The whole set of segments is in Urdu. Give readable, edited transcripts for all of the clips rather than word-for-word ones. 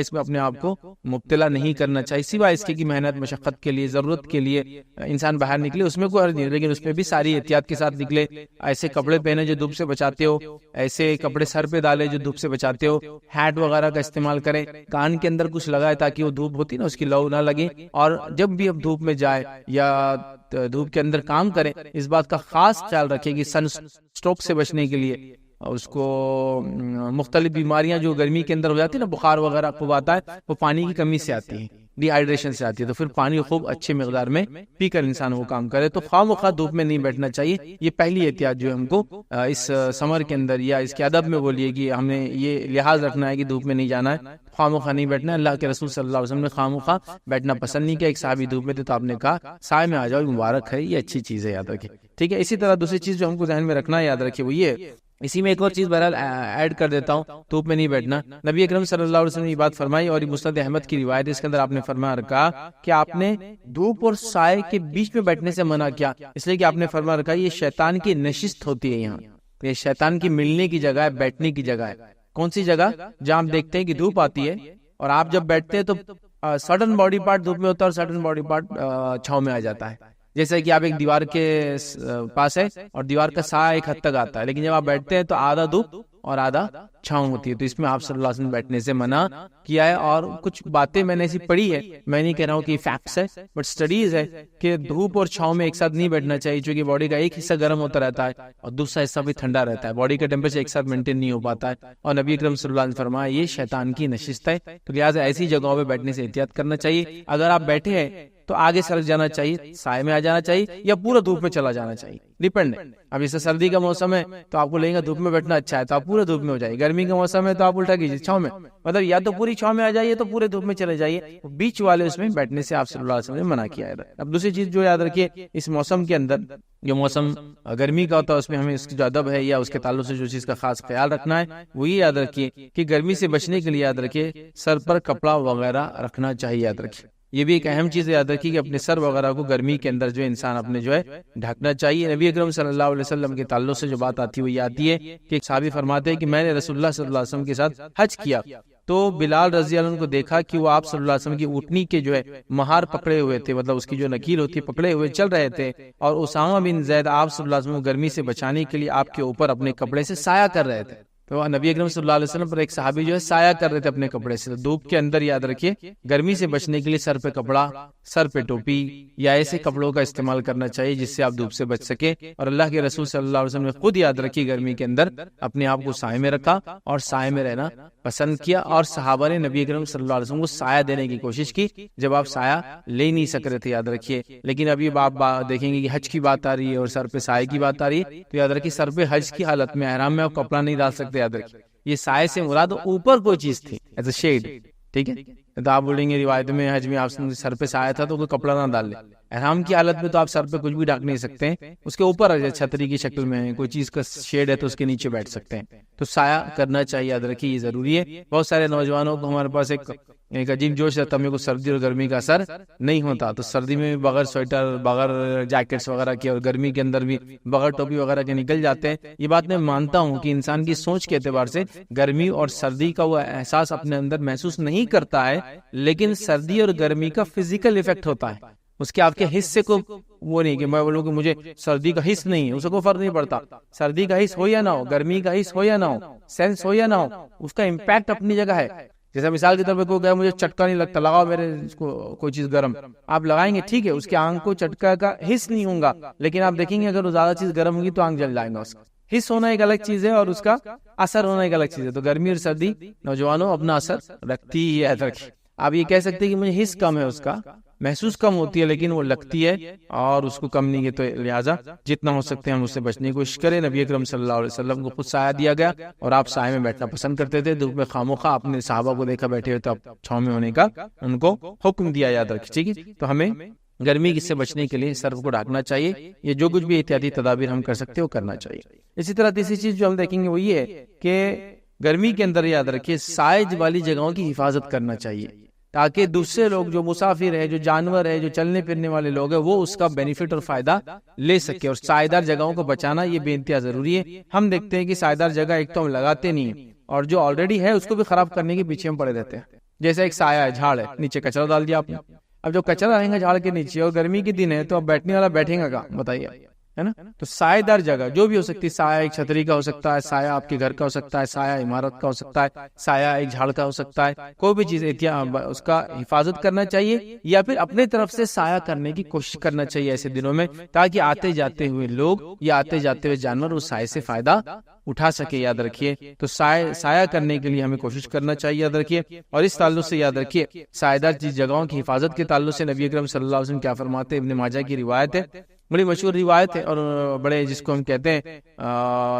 اس میں اپنے آپ کو مبتلا نہیں کرنا چاہیے، سوائے اس کی محنت مشقت کے لیے، ضرورت کے لیے انسان باہر نکلے، اس میں کوئی حرج نہیں، لیکن اس میں بھی ساری احتیاط کے ساتھ نکلے۔ ایسے کپڑے پہنے جو دھوپ سے بچاتے ہو، ایسے کپڑے سر پہ ڈالے جو دھوپ سے بچاتے ہو، ہیٹ وغیرہ کا استعمال کریں، کان کے اندر کچھ لگائے تاکہ وہ دھوپ ہوتی نا اس کی لو نہ لگے، اور جب بھی اب دھوپ میں جائے یا دھوپ کے اندر کام کریں، اس بات کا خاص خیال رکھے کہ سن اسٹروک سے بچنے کے لیے، اس کو مختلف بیماریاں جو گرمی کے اندر ہو جاتی ہیں نا، بخار وغیرہ خوب آتا ہے، وہ پانی کی کمی سے آتی ہے، ڈی ہائیڈریشن سے آتی ہے، تو پھر پانی خوب اچھے مقدار میں پی کر انسان وہ کام کرے۔ تو خواہ مخواہ دھوپ میں نہیں بیٹھنا چاہیے، یہ پہلی احتیاط جو ہم کو اس سمر کے اندر یا اس کے ادب میں بولیے کہ ہمیں یہ لحاظ رکھنا ہے کہ دھوپ میں نہیں جانا ہے، خواہ مخواہ نہیں بیٹھنا ہے۔ اللہ کے رسول صلی اللہ علیہ وسلم نے خواہ مخواہ بیٹھنا پسند نہیں کیا۔ ایک صحابی دھوپ میں تھے تو آپ نے کہا سائے میں آ جاؤ، مبارک ہے، یہ اچھی چیز ہے، یاد رکھیں، ٹھیک ہے۔ اسی طرح دوسری چیز جو ہم کو ذہن میں رکھنا ہے، یاد رکھیے، وہ یہ، اسی میں ایک اور چیز بہرحال ایڈ کر دیتا ہوں، دھوپ میں نہیں بیٹھنا۔ نبی اکرم صلی اللہ علیہ وسلم نے یہ بات فرمائی، اور یہ مسند احمد کی روایت ہے، اس کے اندر آپ نے فرمایا رکھا کہ آپ نے دھوپ اور سائے کے بیچ میں بیٹھنے سے منع کیا، اس لیے کہ آپ نے فرمایا رکھا یہ شیطان کی نشست ہوتی ہے، یہاں یہ شیطان کی ملنے کی جگہ ہے، بیٹھنے کی جگہ ہے۔ کون سی جگہ؟ جہاں آپ دیکھتے ہیں کہ دھوپ آتی ہے اور آپ جب بیٹھتے ہیں تو سڈن باڈی پارٹ دھوپ میں ہوتا ہے اور سڈن باڈی پارٹ چھاؤں میں آ جاتا ہے۔ جیسے کہ آپ ایک دیوار کے پاس ہے اور دیوار کا سایہ ایک حد تک آتا ہے، لیکن جب آپ بیٹھتے ہیں تو آدھا دھوپ اور آدھا چھاؤں ہوتی ہے، تو اس میں آپ صلی اللہ علیہ وسلم بیٹھنے سے منع کیا ہے۔ اور کچھ باتیں میں نے ایسی پڑھی ہے، میں نہیں کہہ رہا ہوں کہ فیکٹس ہے، بٹ سٹڈیز ہے کہ دھوپ اور چھاؤں میں ایک ساتھ نہیں بیٹھنا چاہیے، چونکہ باڈی کا ایک حصہ گرم ہوتا رہتا ہے اور دوسرا حصہ بھی ٹھنڈا رہتا ہے، باڈی کا ٹیمپریچر ایک ساتھ مینٹین نہیں ہو پاتا ہے، اور نبی اکرم صلی اللہ علیہ وسلم نے فرمایا یہ شیطان کی نشست ہے، تو لہٰذا ایسی جگہوں پہ بیٹھنے سے احتیاط کرنا چاہیے۔ اگر آپ بیٹھے ہیں تو آگے سرک جانا چاہیے، سائے میں آ جانا چاہیے، یا پورا دھوپ میں چلا جانا چاہیے، ڈیپینڈ ہے۔ اب جیسے سردی کا موسم ہے تو آپ کو لگے گا دھوپ میں بیٹھنا اچھا ہے تو آپ پورے دھوپ میں ہو جائیے، گرمی کا موسم ہے تو آپ الٹا کیجیے، چھاؤں میں، مطلب یا تو پوری چھاؤں میں آ جائیے تو پورے دھوپ میں چلے جائیے، بیچ والے اس میں بیٹھنے سے آپ صلی اللہ علیہ وسلم نے منع کیا ہے۔ اب دوسری چیز جو یاد رکھیے، اس موسم کے اندر جو موسم گرمی کا ہوتا ہے اس میں ہمیں اس کی جو ادب ہے یا اس کے تعلق سے جو چیز کا خاص خیال رکھنا ہے وہ یہ یاد رکھیے کہ گرمی سے بچنے کے لیے یاد رکھیے سر پر کپڑا وغیرہ رکھنا چاہیے، یاد رکھیے، یہ بھی ایک اہم چیز ہے، یاد رکھیے کہ اپنے سر وغیرہ کو گرمی کے اندر جو انسان اپنے جو ہے ڈھکنا چاہیے۔ نبی اکرم صلی اللہ علیہ وسلم کے تعلق سے جو بات آتی ہے وہ یہ آتی ہے کہ ایک صحابی فرماتے ہیں کہ میں نے رسول اللہ صلی اللہ علیہ وسلم کے ساتھ حج کیا تو بلال رضی اللہ عنہ کو دیکھا کہ وہ آپ صلی اللہ علیہ وسلم کی اونٹنی کے جو ہے مہار پکڑے ہوئے تھے، مطلب اس کی جو نکیل ہوتی ہے پکڑے ہوئے چل رہے تھے، اور اسامہ بن زید آپ صلی اللہ علیہ وسلم کو گرمی سے بچانے کے لیے آپ کے اوپر اپنے کپڑے سے سایہ کر رہے تھے۔ تو نبی اکرم صلی اللہ علیہ وسلم پر ایک صحابی جو ہے سایہ کر رہے تھے اپنے کپڑے سے، دھوپ کے اندر یاد رکھیے گرمی سے بچنے کے لیے سر پہ کپڑا، سر پہ ٹوپی یا ایسے کپڑوں کا استعمال کرنا چاہیے جس سے آپ دھوپ سے بچ سکے۔ اور اللہ کے رسول صلی اللہ علیہ وسلم نے خود یاد رکھی گرمی کے اندر اپنے آپ کو سائے میں رکھا اور سائے میں رہنا پسند کیا، اور صحابہ نے نبی اکرم صلی اللہ علیہ وسلم کو سایہ دینے کی کوشش کی جب آپ سایہ لے نہیں سک رہے تھے، یاد رکھیے۔ لیکن ابھی آپ دیکھیں گے کہ حج کی بات آ رہی ہے اور سر پہ سایہ کی بات آ رہی ہے، تو یاد رکھیے سر پہ حج کی حالت میں احرام میں آپ کپڑا نہیں ڈال سکتے، یاد رکھیے یہ سائے سے مراد اوپر کوئی چیز تھی ایز اے شیڈ، ٹھیک ہے۔ تو آپ بولیں گے روایت میں حج میں آپ سر پہ سایہ تھا تو کوئی کپڑا نہ ڈال لے، احرام کی حالت میں تو آپ سر پہ کچھ بھی ڈھک نہیں سکتے، اس کے اوپر چھتری کی شکل میں کوئی چیز کا شیڈ ہے تو اس کے نیچے بیٹھ سکتے ہیں، تو سایہ کرنا چاہیے، یاد رکھیے یہ ضروری ہے۔ بہت سارے نوجوانوں کو ہمارے پاس ایک عجیب جوش رہتا ہے، میرے کو سردی اور گرمی کا اثر نہیں ہوتا، تو سردی میں بغیر سویٹر بغیر جیکٹس وغیرہ کے اور گرمی کے اندر بھی بغیر ٹوپی وغیرہ کے نکل جاتے ہیں۔ یہ بات میں مانتا ہوں کہ انسان کی سوچ کے اعتبار سے گرمی اور سردی کا وہ احساس اپنے اندر محسوس نہیں کرتا ہے، لیکن سردی اور گرمی کا فزیکل ایفیکٹ ہوتا ہے، اس کے آپ کے حصے کو وہ نہیں کہ میں بولوں کہ مجھے سردی کا حص نہیں ہے، اس کو فرق نہیں پڑتا، سردی کا حص ہو یا نہ ہو، گرمی کا حص ہو یا نہ ہو، سینس ہو یا نہ ہو، اس کا امپیکٹ اپنی جگہ ہے۔ جیسا مثال کے طور پہ کوئی کہے مجھے چٹکا نہیں لگتا، لگاؤ میرے اس کو کوئی چیز گرم، آپ لگائیں گے ٹھیک ہے، اس کی آنکھ کو چٹکا کا حص نہیں ہوگا، لیکن آپ دیکھیں گے اگر وہ زیادہ چیز گرم ہوگی تو آنکھ جل جائے گا، اس کا حص ہونا ایک الگ چیز ہے اور اس کا اثر ہونا ایک الگ چیز ہے۔ تو گرمی اور سردی نوجوانوں اپنا اثر رکھتی ہی ہے۔ آپ یہ کہہ سکتے ہیں کہ مجھے حص کم ہے، اس کا محسوس کم ہوتی ہے، لیکن وہ لگتی ہے اور اس کو کم نہیں ہے، تو لہٰذا جتنا ہو سکتے ہیں ہم اس سے بچنے کی کوشش کریں۔ نبی اکرم صلی اللہ علیہ وسلم کو خود سایہ دیا گیا اور آپ سائے میں بیٹھنا پسند کرتے تھے، دھوپ میں خاموخواہ اپنے صحابہ کو دیکھا بیٹھے ہوئے تو آپ چھاؤں میں ہونے کا ان کو حکم دیا، یاد رکھیے، ٹھیک ہے۔ تو ہمیں گرمی سے بچنے کے لیے سر کو ڈھانکنا چاہیے، یہ جو کچھ بھی احتیاطی تدابیر ہم کر سکتے ہیں وہ کرنا چاہیے۔ اسی طرح تیسری چیز جو ہم دیکھیں گے وہ یہ ہے کہ گرمی کے اندر یاد رکھیے سائے والی جگہوں کی حفاظت کرنا چاہیے، تاکہ دوسرے لوگ جو مسافر ہے، جو جانور ہے، جو چلنے پھرنے والے لوگ ہیں، وہ اس کا بینیفٹ اور فائدہ لے سکے، اور سائیدار جگہوں کو بچانا یہ بے انتہا ضروری ہے۔ ہم دیکھتے ہیں کہ سائیدار جگہ ایک تو ہم لگاتے نہیں ہیں، اور جو آلریڈی ہے اس کو بھی خراب کرنے کے پیچھے ہم پڑے رہتے ہیں۔ جیسے ایک سایہ ہے، جھاڑ ہے، نیچے کچرا ڈال دیا آپ نے، اب جو کچرا رہے گا جھاڑ کے نیچے اور گرمی کے دن ہے تو اب بیٹھنے والا بیٹھے گا کہاں بتائیے، ہے نا؟ تو سایہ دار جگہ جو بھی ہو سکتی ہے، سایہ ایک چھتری کا ہو سکتا ہے، سایہ آپ کے گھر کا ہو سکتا ہے، سایہ عمارت کا ہو سکتا ہے، سایہ ایک جھاڑ کا ہو سکتا ہے، کوئی بھی چیز اس کا حفاظت کرنا چاہیے یا پھر اپنے طرف سے سایہ کرنے کی کوشش کرنا چاہیے ایسے دنوں میں، تاکہ آتے جاتے ہوئے لوگ یا آتے جاتے ہوئے جانور اس سایہ سے فائدہ اٹھا سکے. یاد رکھیے تو سایہ کرنے کے لیے ہمیں کوشش کرنا چاہیے، یاد رکھیے. اور اس تعلق سے یاد رکھیے سایہ دار جگہوں کی حفاظت کے تعلق سے نبی اکرم صلی اللہ علیہ وسلم کیا فرماتے ہیں؟ ابن ماجہ کی روایت ہے، بڑی مشہور روایت ہے اور بڑے جس کو ہم کہتے ہیں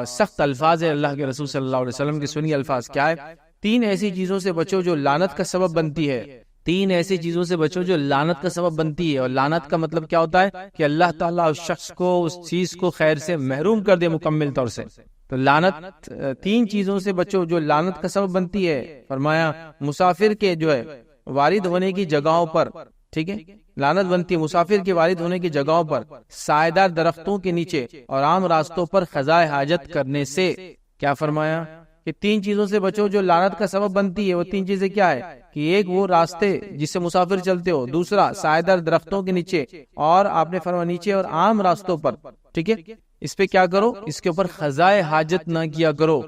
سخت الفاظ ہے اللہ کے رسول صلی اللہ علیہ وسلم کے. سنیے الفاظ کیا ہے: 3 ایسی چیزوں سے بچو جو لعنت کا سبب بنتی ہے. 3 ایسی چیزوں سے بچو جو لعنت کا سبب بنتی ہے. اور لعنت کا مطلب کیا ہوتا ہے کہ اللہ تعالیٰ اس شخص کو اس چیز کو خیر سے محروم کر دے مکمل طور سے. تو لعنت 3 چیزوں سے بچو جو لعنت کا سبب بنتی ہے. فرمایا مسافر کے جو ہے وارد ہونے کی جگہوں پر، ٹھیک ہے، لعنت بنتی ہے مسافر کے وارد ہونے کی جگہوں پر، سایہ دار درختوں کے نیچے اور عام راستوں پر قضاء حاجت کرنے سے. کیا فرمایا کہ 3 چیزوں سے بچو جو لعنت کا سبب بنتی ہے. وہ 3 چیزیں کیا ہے کہ ایک وہ راستے جس سے مسافر چلتے ہو، دوسرا سایہ دار درختوں کے نیچے، اور آپ نے فرمایا نیچے اور عام راستوں پر. ٹھیک ہے، اس پہ کیا کرو، اس کے اوپر قضاء حاجت نہ کیا کرو،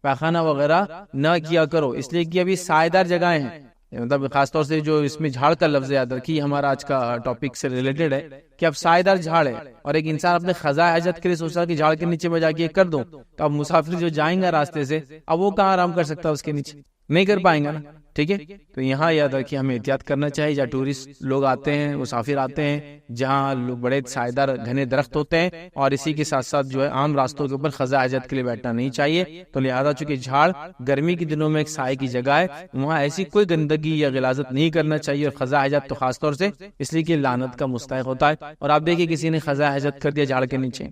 پیخانہ وغیرہ نہ کیا کرو، اس لیے کہ ابھی سایہ دار جگہیں ہیں. مطلب خاص طور سے جو اس میں جھاڑ کا لفظ یاد رکھیے، ہمارا آج کا ٹاپک سے ریلیٹڈ ہے کہ اب سایہ دار جھاڑ ہے اور ایک انسان اپنے قضاء حاجت کے لیے سوچ رہا کہ جھاڑ کے نیچے میں جا کے کر دوں، تو اب مسافر جو جائیں گا راستے سے، اب وہ کہاں آرام کر سکتا ہے اس کے نیچے؟ نہیں کر پائیں گا نا. ٹھیک ہے، تو یہاں یاد رکھیے ہمیں احتیاط کرنا چاہیے. جہاں ٹورسٹ لوگ آتے ہیں، مسافر آتے ہیں، جہاں بڑے سایہ دار گھنے درخت ہوتے ہیں، اور اسی کے ساتھ ساتھ جو ہے عام راستوں کے اوپر قضاء حاجت کے لیے بیٹھنا نہیں چاہیے. تو لہذا چونکہ جھاڑ گرمی کے دنوں میں ایک سائے کی جگہ ہے، وہاں ایسی کوئی گندگی یا غلاظت نہیں کرنا چاہیے، اور قضاء حاجت تو خاص طور سے اس لیے کہ لعنت کا مستحق ہوتا ہے. اور آپ دیکھیے کسی نے قضاء حاجت کر دیا جھاڑ کے نیچے،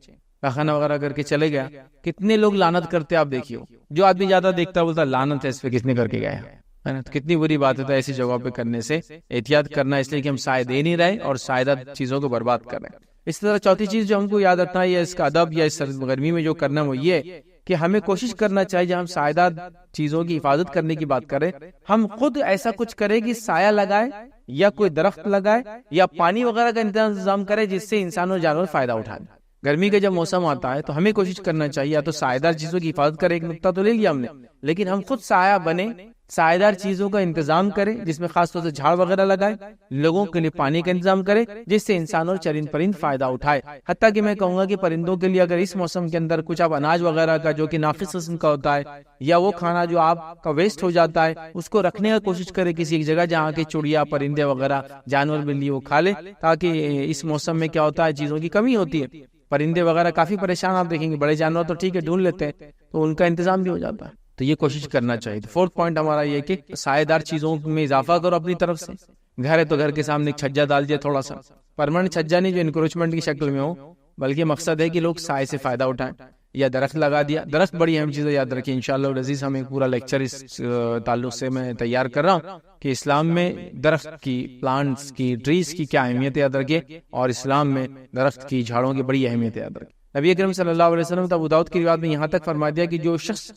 پیخانہ وغیرہ کر کے چلے گیا، کتنے لوگ لعنت کرتے آپ دیکھیے. جو آدمی زیادہ دیکھتا ہے بولتا لعنت ہے اس پہ، کس نے کر کے گیا ہے نا. تو کتنی بری بات ہے. ایسی جگہوں پہ کرنے سے احتیاط کرنا، اس لیے کہ ہم سایہ دے نہیں رہے اور سایہ دار چیزوں کو برباد کر رہے ہیں. اس طرح چوتھی چیز جو ہم کو یاد رکھنا ہے یا اس کا ادب یا اس گرمی میں جو کرنا وہ یہ کہ ہمیں کوشش کرنا چاہیے جب ہم سایہ دار چیزوں کی حفاظت کرنے کی بات کریں، ہم خود ایسا کچھ کریں کہ سایہ لگائے یا کوئی درخت لگائے یا پانی وغیرہ کا انتظام کرے جس سے انسان اور جانور فائدہ اٹھائے. گرمی کا جب موسم آتا ہے تو ہمیں کوشش کرنا چاہیے یا تو سایہ دار چیزوں کی حفاظت کرے، ایک نقطہ تو لے لیا ہم نے، لیکن ہم خود سایہ بنے، سایہ دار چیزوں کا انتظام کرے جس میں خاص طور سے جھاڑ وغیرہ لگائے، لوگوں کے لیے پانی کا انتظام کرے جس سے انسان اور چرند پرند فائدہ اٹھائے. حتیٰ کہ میں کہوں گا کہ پرندوں کے لیے اگر اس موسم کے اندر کچھ آپ اناج وغیرہ کا جو کہ ناقص قسم کا ہوتا ہے یا وہ کھانا جو آپ کا ویسٹ ہو جاتا ہے اس کو رکھنے کا کوشش کرے کسی ایک جگہ جہاں کے چڑیا پرندے وغیرہ جانور بلی وہ کھا لے، تاکہ اس موسم میں کیا ہوتا ہے چیزوں کی کمی ہوتی ہے، پرندے وغیرہ کافی پریشان آپ دیکھیں گے، بڑے جانور تو ٹھیک ہے ڈھونڈ لیتے ہیں تو ان کا انتظام بھی ہو جاتا ہے. تو یہ کوشش کرنا چاہیے. تو 4تھ پوائنٹ ہمارا یہ کہ سایہ دار چیزوں میں اضافہ کرو اپنی طرف سے. گھر ہے تو گھر کے سامنے ایک چھجا ڈال دیا، تھوڑا سا پرماننٹ چھجا نہیں جو انکروچمنٹ کی شکل میں ہو، بلکہ مقصد ہے کہ لوگ سائے سے فائدہ اٹھائیں. یا درخت لگا دیا، درخت بڑی اہم چیز ہے، یاد رکھیں. انشاءاللہ العزیز ہم ایک پورا لیکچر اس تعلق سے میں تیار کر رہا ہوں کہ اسلام میں درخت کی، پلانٹس کی، ٹریز کی کیا اہمیت ہے یاد رکھیں، اور اسلام میں درخت کی، جھاڑوں کی بڑی اہمیت ہے یاد رکھیں. نبی اکرم صلی اللہ علیہ وسلم ابو داؤد کی روایت میں یہاں تک فرما دیا کہ جو شخص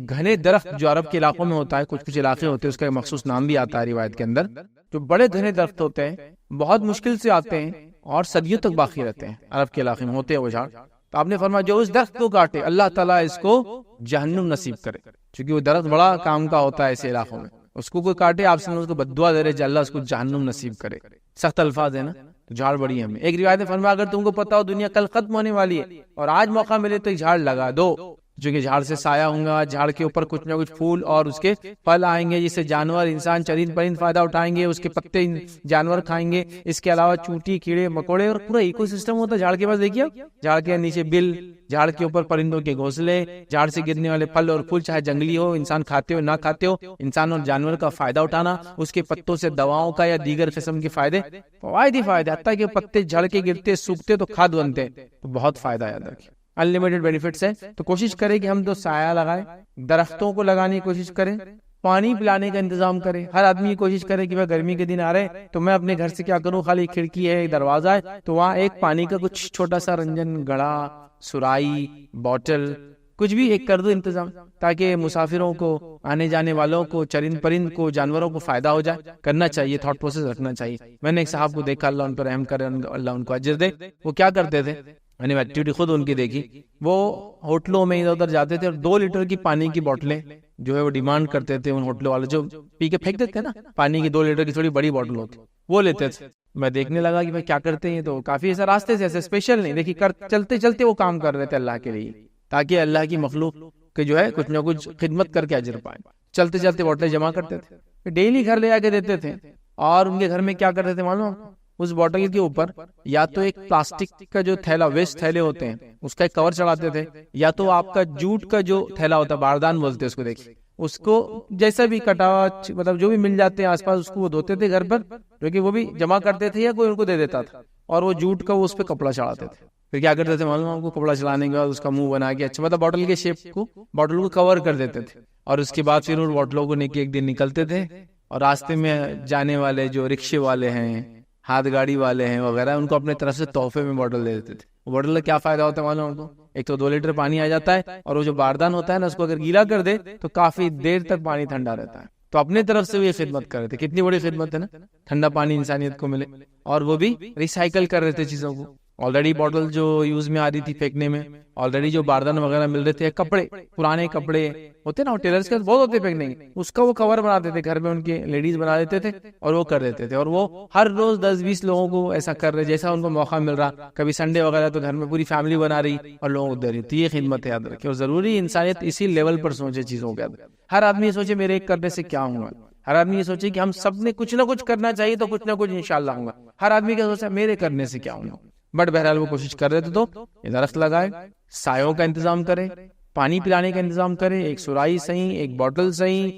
گھنے درخت جو عرب کے علاقوں میں ہوتا ہے، کچھ علاقے ہوتے ہیں اس کا ایک مخصوص نام بھی آتا ہے روایت کے اندر، جو بڑے گھنے درخت ہوتے ہیں بہت مشکل سے آتے ہیں اور صدیوں تک باقی رہتے ہیں، عرب کے علاقے میں ہوتے ہیں وہ جھاڑ. تو آپ نے فرمایا جو اس درخت کو کاٹے اللہ تعالیٰ اس کو جہنم نصیب کرے، کیونکہ وہ درخت بڑا کام کا ہوتا ہے ایسے علاقوں میں. اس کو کوئی کاٹے آپ سے اس کو بد دعا دے رہے کہ اللہ اس کو جہنم نصیب کرے. سخت الفاظ ہے نا. تو جھاڑ بڑی ہے ہمیں. ایک روایت میں فرمایا اگر تم کو پتا ہو دنیا کل ختم ہونے والی ہے اور آج موقع ملے تو ایک جھاڑ لگا دو، چونکہ جھاڑ سے سایہ ہوں گا، جھاڑ کے اوپر کچھ نہ کچھ پھول اور اس کے پھل آئیں گے جس سے جانور، انسان، چرند پرند فائدہ اٹھائیں گے، اس کے پتے جانور کھائیں گے. اس کے علاوہ چونٹی، کیڑے مکوڑے اور پورا ایکو سسٹم ہوتا ہے جھاڑ کے پاس. دیکھیے جھاڑ کے نیچے بل، جھاڑ کے اوپر پرندوں کے گھونسلے، جھاڑ سے گرنے والے پھل اور پھول چاہے جنگلی ہو، انسان کھاتے ہو نہ کھاتے ہو، انسان اور جانور کا فائدہ اٹھانا، اس کے پتوں سے دواؤں کا یا دیگر قسم کے فائدے، فوائد ہی فائدے، حتیٰ کہ پتے جھڑ کے گرتے سوکھتے تو کھاد بنتے، تو بہت فائدہ یاد رکھیں. انلمیٹڈ بینیفٹس ہے. تو کوشش کریں کہ ہم تو سایہ لگائیں، درختوں کو لگانے کی کوشش کریں، پانی پلانے کا انتظام کریں. ہر آدمی یہ کوشش کرے کہ گرمی کے دن آ رہے تو میں اپنے گھر سے کیا کروں، خالی کھڑکی ہے، دروازہ ہے تو وہاں ایک پانی کا کچھ چھوٹا سا رنجن، گڑھا، سرائی، بوٹل کچھ بھی ایک کر دو انتظام، تاکہ مسافروں کو، آنے جانے والوں کو، چرند پرند کو، جانوروں کو فائدہ ہو جائے. کرنا چاہیے، تھاٹ پروسیس رکھنا چاہیے. میں نے ایک صاحب کو دیکھا، اللہ ان پر رحم کرے، اللہ ان کو اجر دے. وہ کیا کرتے تھے، میں نے ایکٹیویٹی خود ان کی دیکھی. وہ ہوٹلوں میں ادھر ادھر جاتے تھے اور 2 لیٹر کی پانی کی بوتلیں جو ہے وہ ڈیمانڈ کرتے تھے. ان ہوٹلوں والے جو پی کے پھینک دیتے نا، پانی کی 2 لیٹر کی تھوڑی بڑی بوتل ہوتی، وہ لیتے تھے. میں دیکھنے لگا کہ بھائی کیا کرتے ہیں. تو کافی ایسا راستے سے ایسے اسپیشل نہیں، دیکھیے چلتے چلتے وہ کام کر رہے تھے اللہ کے لیے، تاکہ اللہ کی مخلوق کہ جو ہے کچھ نہ کچھ خدمت کر کے اجر پائے. چلتے چلتے بوتلیں جمع کرتے تھے، ڈیلی گھر لے آ کے دیتے تھے. اور ان کے گھر میں کیا کرتے تھے معلوم، اس بوتل کے اوپر یا تو ایک پلاسٹک کا جو تھیلا، ویسٹ تھیلے ہوتے ہیں، اس کا ایک کور چڑھاتے تھے، یا تو آپ کا جوٹ کا جو تھیلا ہوتا ہے، باردان بولتے ہیں اس کو، دیکھیں اس کو جیسا بھی کٹا مطلب جو بھی مل جاتے ہیں آس پاس، اس کو وہ دھوتے تھے گھر پر، کیونکہ وہ بھی جمع کرتے تھے یا کوئی ان کو دے دیتا تھا. اور وہ جوٹ کا وہ اس پہ کپڑا چڑھاتے تھے. پھر کیا کرتے تھے معلوم، آپ کو کپڑا چڑھانے کے بعد اس کا منہ بنا کے اچھا مطلب بوتل کے شیپ کو، بوتل کو کور کر دیتے تھے. اور اس کے بعد پھر ان بوتلوں کو ایک دن نکلتے تھے، اور راستے میں جانے والے جو رکشے والے ہیں، ہاتھ گاڑی والے ہیں وغیرہ، ان کو اپنے طرف سے تحفے میں بوتل دے دیتے تھے. بوتل کا کیا فائدہ ہوتا ہے معلوم آپ کو، ایک تو 2 لیٹر پانی آ جاتا ہے، اور وہ جو باردان ہوتا ہے نا، اس کو اگر گیلا کر دے تو کافی دیر تک پانی ٹھنڈا رہتا ہے. تو اپنے طرف سے وہ یہ خدمت کر رہے تھے. کتنی بڑی خدمت ہے نا، ٹھنڈا پانی انسانیت کو ملے. اور وہ بھی ریسائیکل کر رہے تھے چیزوں کو. آلریڈی بوتل جو یوز میں آ رہی تھی پھینکنے میں، آلریڈی جو باردان وغیرہ مل رہے تھے، کپڑے، پرانے کپڑے ہوتے نا، ٹیلرز کے بہت ہوتے پھینکنے کے، اس کا وہ کور بناتے تھے گھر میں، ان کے لیڈیز بنا دیتے تھے اور وہ کر دیتے تھے. اور وہ ہر روز 10-20 لوگوں کو ایسا کر رہے، جیسا ان کو موقع مل رہا. کبھی سنڈے وغیرہ تو گھر میں پوری فیملی بنا رہی اور لوگوں کو دے رہی. تو یہ خدمت ہے، یاد رکھیں. اور ضروری انسانیت اسی لیول پر سوچے چیزوں کے. ہر آدمی یہ سوچے میرے ایک کرنے سے کیا ہوگا. ہر آدمی یہ سوچے کہ ہم سب نے کچھ نہ کچھ کرنا چاہیے، تو کچھ نہ کچھ انشاءاللہ ہوگا. ہر آدمی کیا سوچا میرے کرنے سے کیا ہوگا. بٹ بہرحال وہ کوشش کر رہے تھے. تو درخت لگائے، سایوں کا انتظام کرے، پانی پلانے کا انتظام کرے، ایک سرائی صحیح، ایک بوتل صحیح،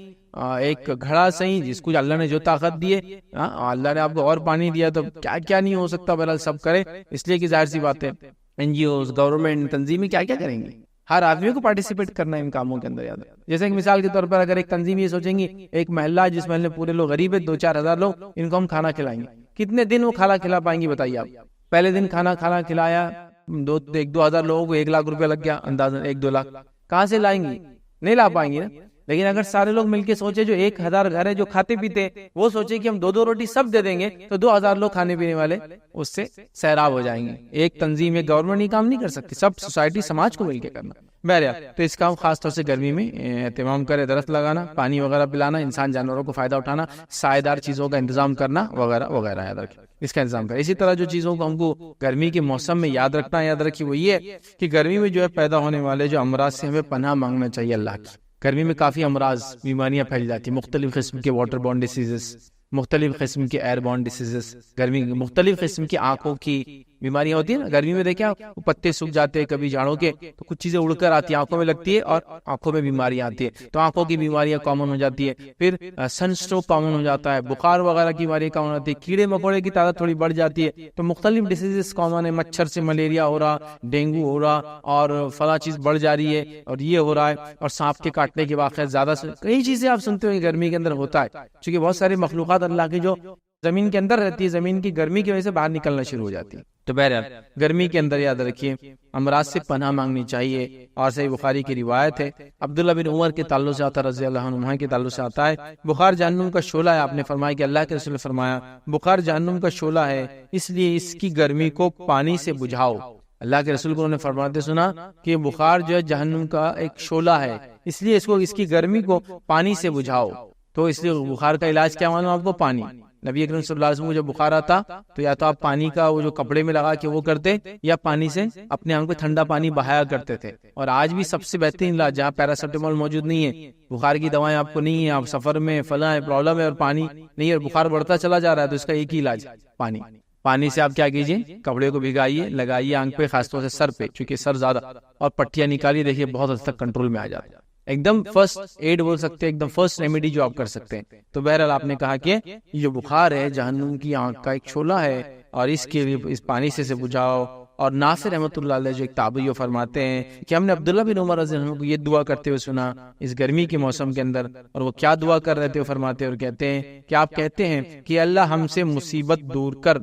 ایک گھڑا صحیح، جس کو اللہ نے جو طاقت دیے، اللہ نے آپ کو اور پانی دیا تو کیا کیا نہیں ہو سکتا. بہرحال سب کرے، اس لیے کہ ظاہر سی بات ہے NGOs، گورنمنٹ، تنظیمیں کیا کیا کریں گی. ہر آدمی کو پارٹیسپیٹ کرنا ہے ان کاموں کے اندر. یاد ہے، جیسے ایک مثال کے طور پر اگر ایک تنظیم یہ سوچیں گی، ایک محلہ جس محلے میں پورے لوگ غریب ہے، 2-4 ہزار لوگ، ان کو ہم کھانا کھلائیں گے. کتنے دن وہ کھانا کھلا پائیں گی بتائیے آپ. پہلے دن کھانا کھلایا 1-2 ہزار لوگوں کو، 1 لاکھ روپیہ لگ گیا اندازاً. 1-2 لاکھ کہاں سے لائیں گی؟ نہیں لا پائیں گی نا. لیکن اگر سارے لوگ مل کے سوچے، جو 1000 گھر ہے جو کھاتے پیتے، وہ سوچے کہ ہم 2-2 روٹی سب دے دیں گے، تو 2000 لوگ کھانے پینے والے اس سے سیراب ہو جائیں گے. ایک تنظیم، ایک گورنمنٹ یہ کام نہیں کر سکتی، سب سوسائٹی، سماج کو مل کے کرنا. بہرحال تو اس کا خاص طور سے گرمی میں اہتمام کرے، درخت لگانا، پانی وغیرہ پلانا، انسان جانوروں کو فائدہ اٹھانا، سائے دار چیزوں کا انتظام کرنا وغیرہ وغیرہ. یاد رکھیں اس کا انتظام کرے. اسی طرح جو چیزوں کو ہم کو گرمی کے موسم میں یاد رکھنا، یاد رکھیے وہ یہ ہے کہ گرمی میں جو ہے پیدا ہونے والے جو امراض سے ہمیں پناہ مانگنا چاہیے اللہ کی. گرمی میں کافی امراض، بیماریاں پھیل جاتی ہیں، مختلف قسم کے واٹر بورن ڈیسیزز، مختلف قسم کے ایئر بورن ڈیسیزز. گرمی مختلف قسم کی آنکھوں کی بیماریاں ہوتی ہیں نا. گرمی میں دیکھیں وہ پتے سوکھ جاتے ہیں کبھی جھاڑوں کے، تو کچھ چیزیں اڑ کر آتی ہیں، آنکھوں میں لگتی ہے اور آنکھوں میں بیماریاں آتی ہیں. تو آنکھوں کی بیماریاں کامن ہو جاتی ہے. پھر سن اسٹروک کامن ہو جاتا ہے، بخار وغیرہ کی بیماریاں کامن ہوتی ہے، کیڑے مکوڑے کی تعداد تھوڑی بڑھ جاتی ہے. تو مختلف ڈیسیزز کامن ہے. مچھر سے ملیریا ہو رہا، ڈینگو ہو رہا، اور فلاں چیز بڑھ جا رہی ہے، اور یہ ہو رہا ہے، اور سانپ کے کاٹنے کے واقعات زیادہ سے کئی چیزیں آپ سنتے ہو گرمی کے اندر ہوتا ہے. چونکہ بہت سارے مخلوقات اللہ کی جو زمین کے اندر رہتی ہے، زمین کی گرمی کی وجہ سے باہر نکلنا شروع ہو جاتی ہے. تو بہرحال گرمی کے اندر یاد رکھیے امراض سے پناہ مانگنی چاہیے. اور صحیح بخاری کی روایت ہے، عبداللہ بن عمر کے تعلق سے آتا ہے، رضی اللہ عنہ کے تعلق سے آتا ہے، بخار جہنم کا شعلہ ہے. آپ نے فرمایا کہ اللہ کے رسول نے فرمایا بخار جہنم کا شعلہ ہے، اس لیے اس کی گرمی کو پانی سے بجھاؤ. اللہ کے رسول کو انہوں نے فرماتے سنا کہ بخار جو ہے جہنم کا ایک شعلہ ہے، اس لیے اس کی گرمی کو پانی سے بجھاؤ. تو اس لیے بخار کا علاج کیا معلوم آپ کو؟ پانی. نبی اکرم صلی اللہ علیہ وسلم کو جب بخار آتا تو یا تو آپ پانی کا وہ جو کپڑے میں لگا کے وہ کرتے، یا پانی سے اپنے آنکھ پہ ٹھنڈا پانی بہایا کرتے تھے. اور آج بھی سب سے بہترین علاج، جہاں پیراسیٹامول موجود نہیں ہے، بخار کی دوائیں آپ کو نہیں ہے، آپ سفر میں فلاں پرابلم ہے اور پانی نہیں ہے اور بخار بڑھتا چلا جا رہا ہے، تو اس کا ایک ہی علاج پانی. پانی سے آپ کیا کیجئے، کپڑے کو بھگائیے، لگائیے آنکھ پہ، خاص طور سے سر پہ، چونکہ سر زیادہ، اور پٹیاں نکالیے. دیکھیے بہت حد تک کنٹرول میں آ جاتا ہے. ایک دم فرسٹ ایڈ بول سکتے ہیں، ایک دم فرسٹ ریمیڈی جو آپ کر سکتے ہیں. تو بہرحال آپ نے کہا کہ یہ جو بخار ہے جہنم کی آنکھ کا ایک شعلہ ہے، اور اس کے لیے اس پانی سے بجھاؤ. اور ناصر رحمۃ اللہ علیہ جو ایک تابعی فرماتے ہیں کہ ہم نے عبداللہ بن عمر رضی اللہ عنہ کو یہ دعا کرتے ہوئے سنا اس گرمی کے موسم کے اندر. اور وہ کیا دعا کر رہے تھے، فرماتے اور کہتے ہیں کہ آپ کہتے ہیں کہ اللہ ہم سے مصیبت دور کر.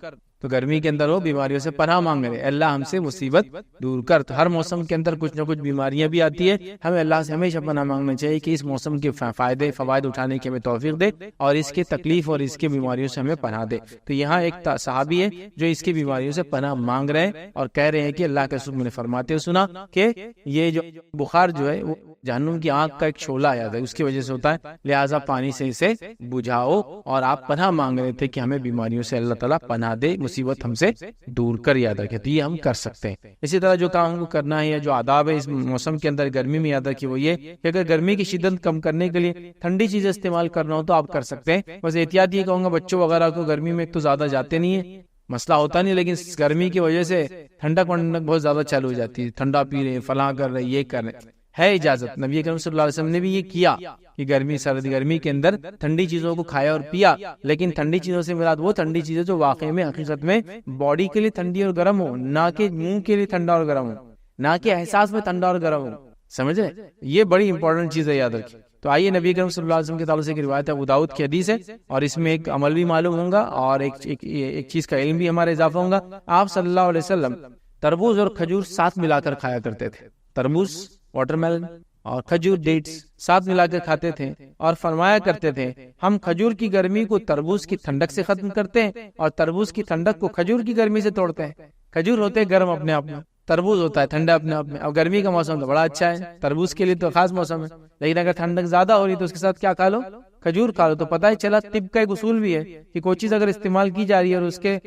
تو گرمی کے اندر وہ بیماریوں سے پناہ مانگ رہے، اللہ ہم سے مصیبت دور کر۔ تو ہر موسم کے اندر کچھ نہ کچھ بیماریاں بھی آتی ہے، ہمیں اللہ سے ہمیشہ پناہ مانگنا چاہیے کہ اس موسم کے فوائد اٹھانے کی ہمیں توفیق دے اور اس کے تکلیف اور اس کے بیماریوں سے ہمیں پناہ دے۔ تو یہاں ایک صحابی ہے جو اس کی بیماریوں سے پناہ مانگ رہے ہیں اور کہہ رہے ہیں کہ اللہ کے رسول نے فرماتے ہوئے سنا کہ یہ جو بخار جو ہے وہ جہنم کی آنکھ کا ایک شعلہ آیا ہے، اس کی وجہ سے ہوتا ہے، لہٰذا پانی سے اسے بجھاؤ، اور آپ پناہ مانگ رہے تھے کہ ہمیں بیماریوں سے اللہ تعالیٰ پناہ دے، مصیبت ہم سے دور کر، یاد رکھے۔ تو یہ ہم کر سکتے ہیں۔ اسی طرح جو کام کو کرنا ہے یا جو آداب ہے اس موسم کے اندر گرمی میں، یاد رکھیے وہ یہ کہ اگر گرمی کی شدت کم کرنے کے لیے ٹھنڈی چیزیں استعمال کرنا ہو تو آپ کر سکتے ہیں۔ بس احتیاط یہ کہوں گا بچوں وغیرہ کو گرمی میں ایک تو زیادہ جاتے نہیں ہیں، مسئلہ ہوتا نہیں، لیکن گرمی کی وجہ سے ٹھنڈک بہت زیادہ چالو ہو جاتی ہے، ٹھنڈا پی رہے ہیں، فلاں کر رہے ہیں، یہ کر رہے ہیں۔ ہے اجازت، نبی کریم صلی اللہ علیہ وسلم نے بھی یہ کیا کہ گرمی کے اندر ٹھنڈی چیزوں کو کھایا اور پیا، لیکن ٹھنڈی چیزوں سے مراد وہ ٹھنڈی چیزیں جو واقعی میں حقیقت میں باڈی کے لیے ٹھنڈی اور گرم ہو، نہ کہ منہ کے لیے ٹھنڈا اور گرم ہو، نہ کہ احساس میں ٹھنڈا اور گرم ہو، سمجھے؟ یہ بڑی امپورٹنٹ چیز ہے، یاد رکھیں۔ تو آئیے نبی کریم صلی اللہ علیہ وسلم کے تعلق سے ایک روایت ہے، ابو داؤد کی حدیث ہے، اور اس میں ایک عمل بھی معلوم ہوگا اور ایک چیز کا علم بھی ہمارے اضافہ ہوگا۔ آپ صلی اللہ علیہ وسلم تربوز اور کھجور ساتھ ملا کر کھایا کرتے تھے، تربوز واٹر میلن اور کھجور ڈیٹس ساتھ ملا کر کھاتے تھے، اور فرمایا کرتے تھے ہم کھجور کی گرمی کو تربوز کی ٹھنڈک سے ختم کرتے ہیں اور تربوز کی ٹھنڈک کو کھجور کی گرمی سے توڑتے ہیں۔ کھجور ہوتے ہیں گرم اپنے آپ میں، تربوز ہوتا ہے ٹھنڈا اپنے آپ میں۔ اب گرمی کا موسم تو بڑا اچھا ہے، تربوز کے لیے تو خاص موسم ہے، لیکن اگر ٹھنڈک زیادہ ہو رہی تو اس کے ساتھ کیا کھا لو؟ کھجور کھا لو۔ تو پتہ ہی چلا طب کا ایک اصول بھی ہے کہ کوئی چیز اگر استعمال کی جا رہی ہے اور اس کے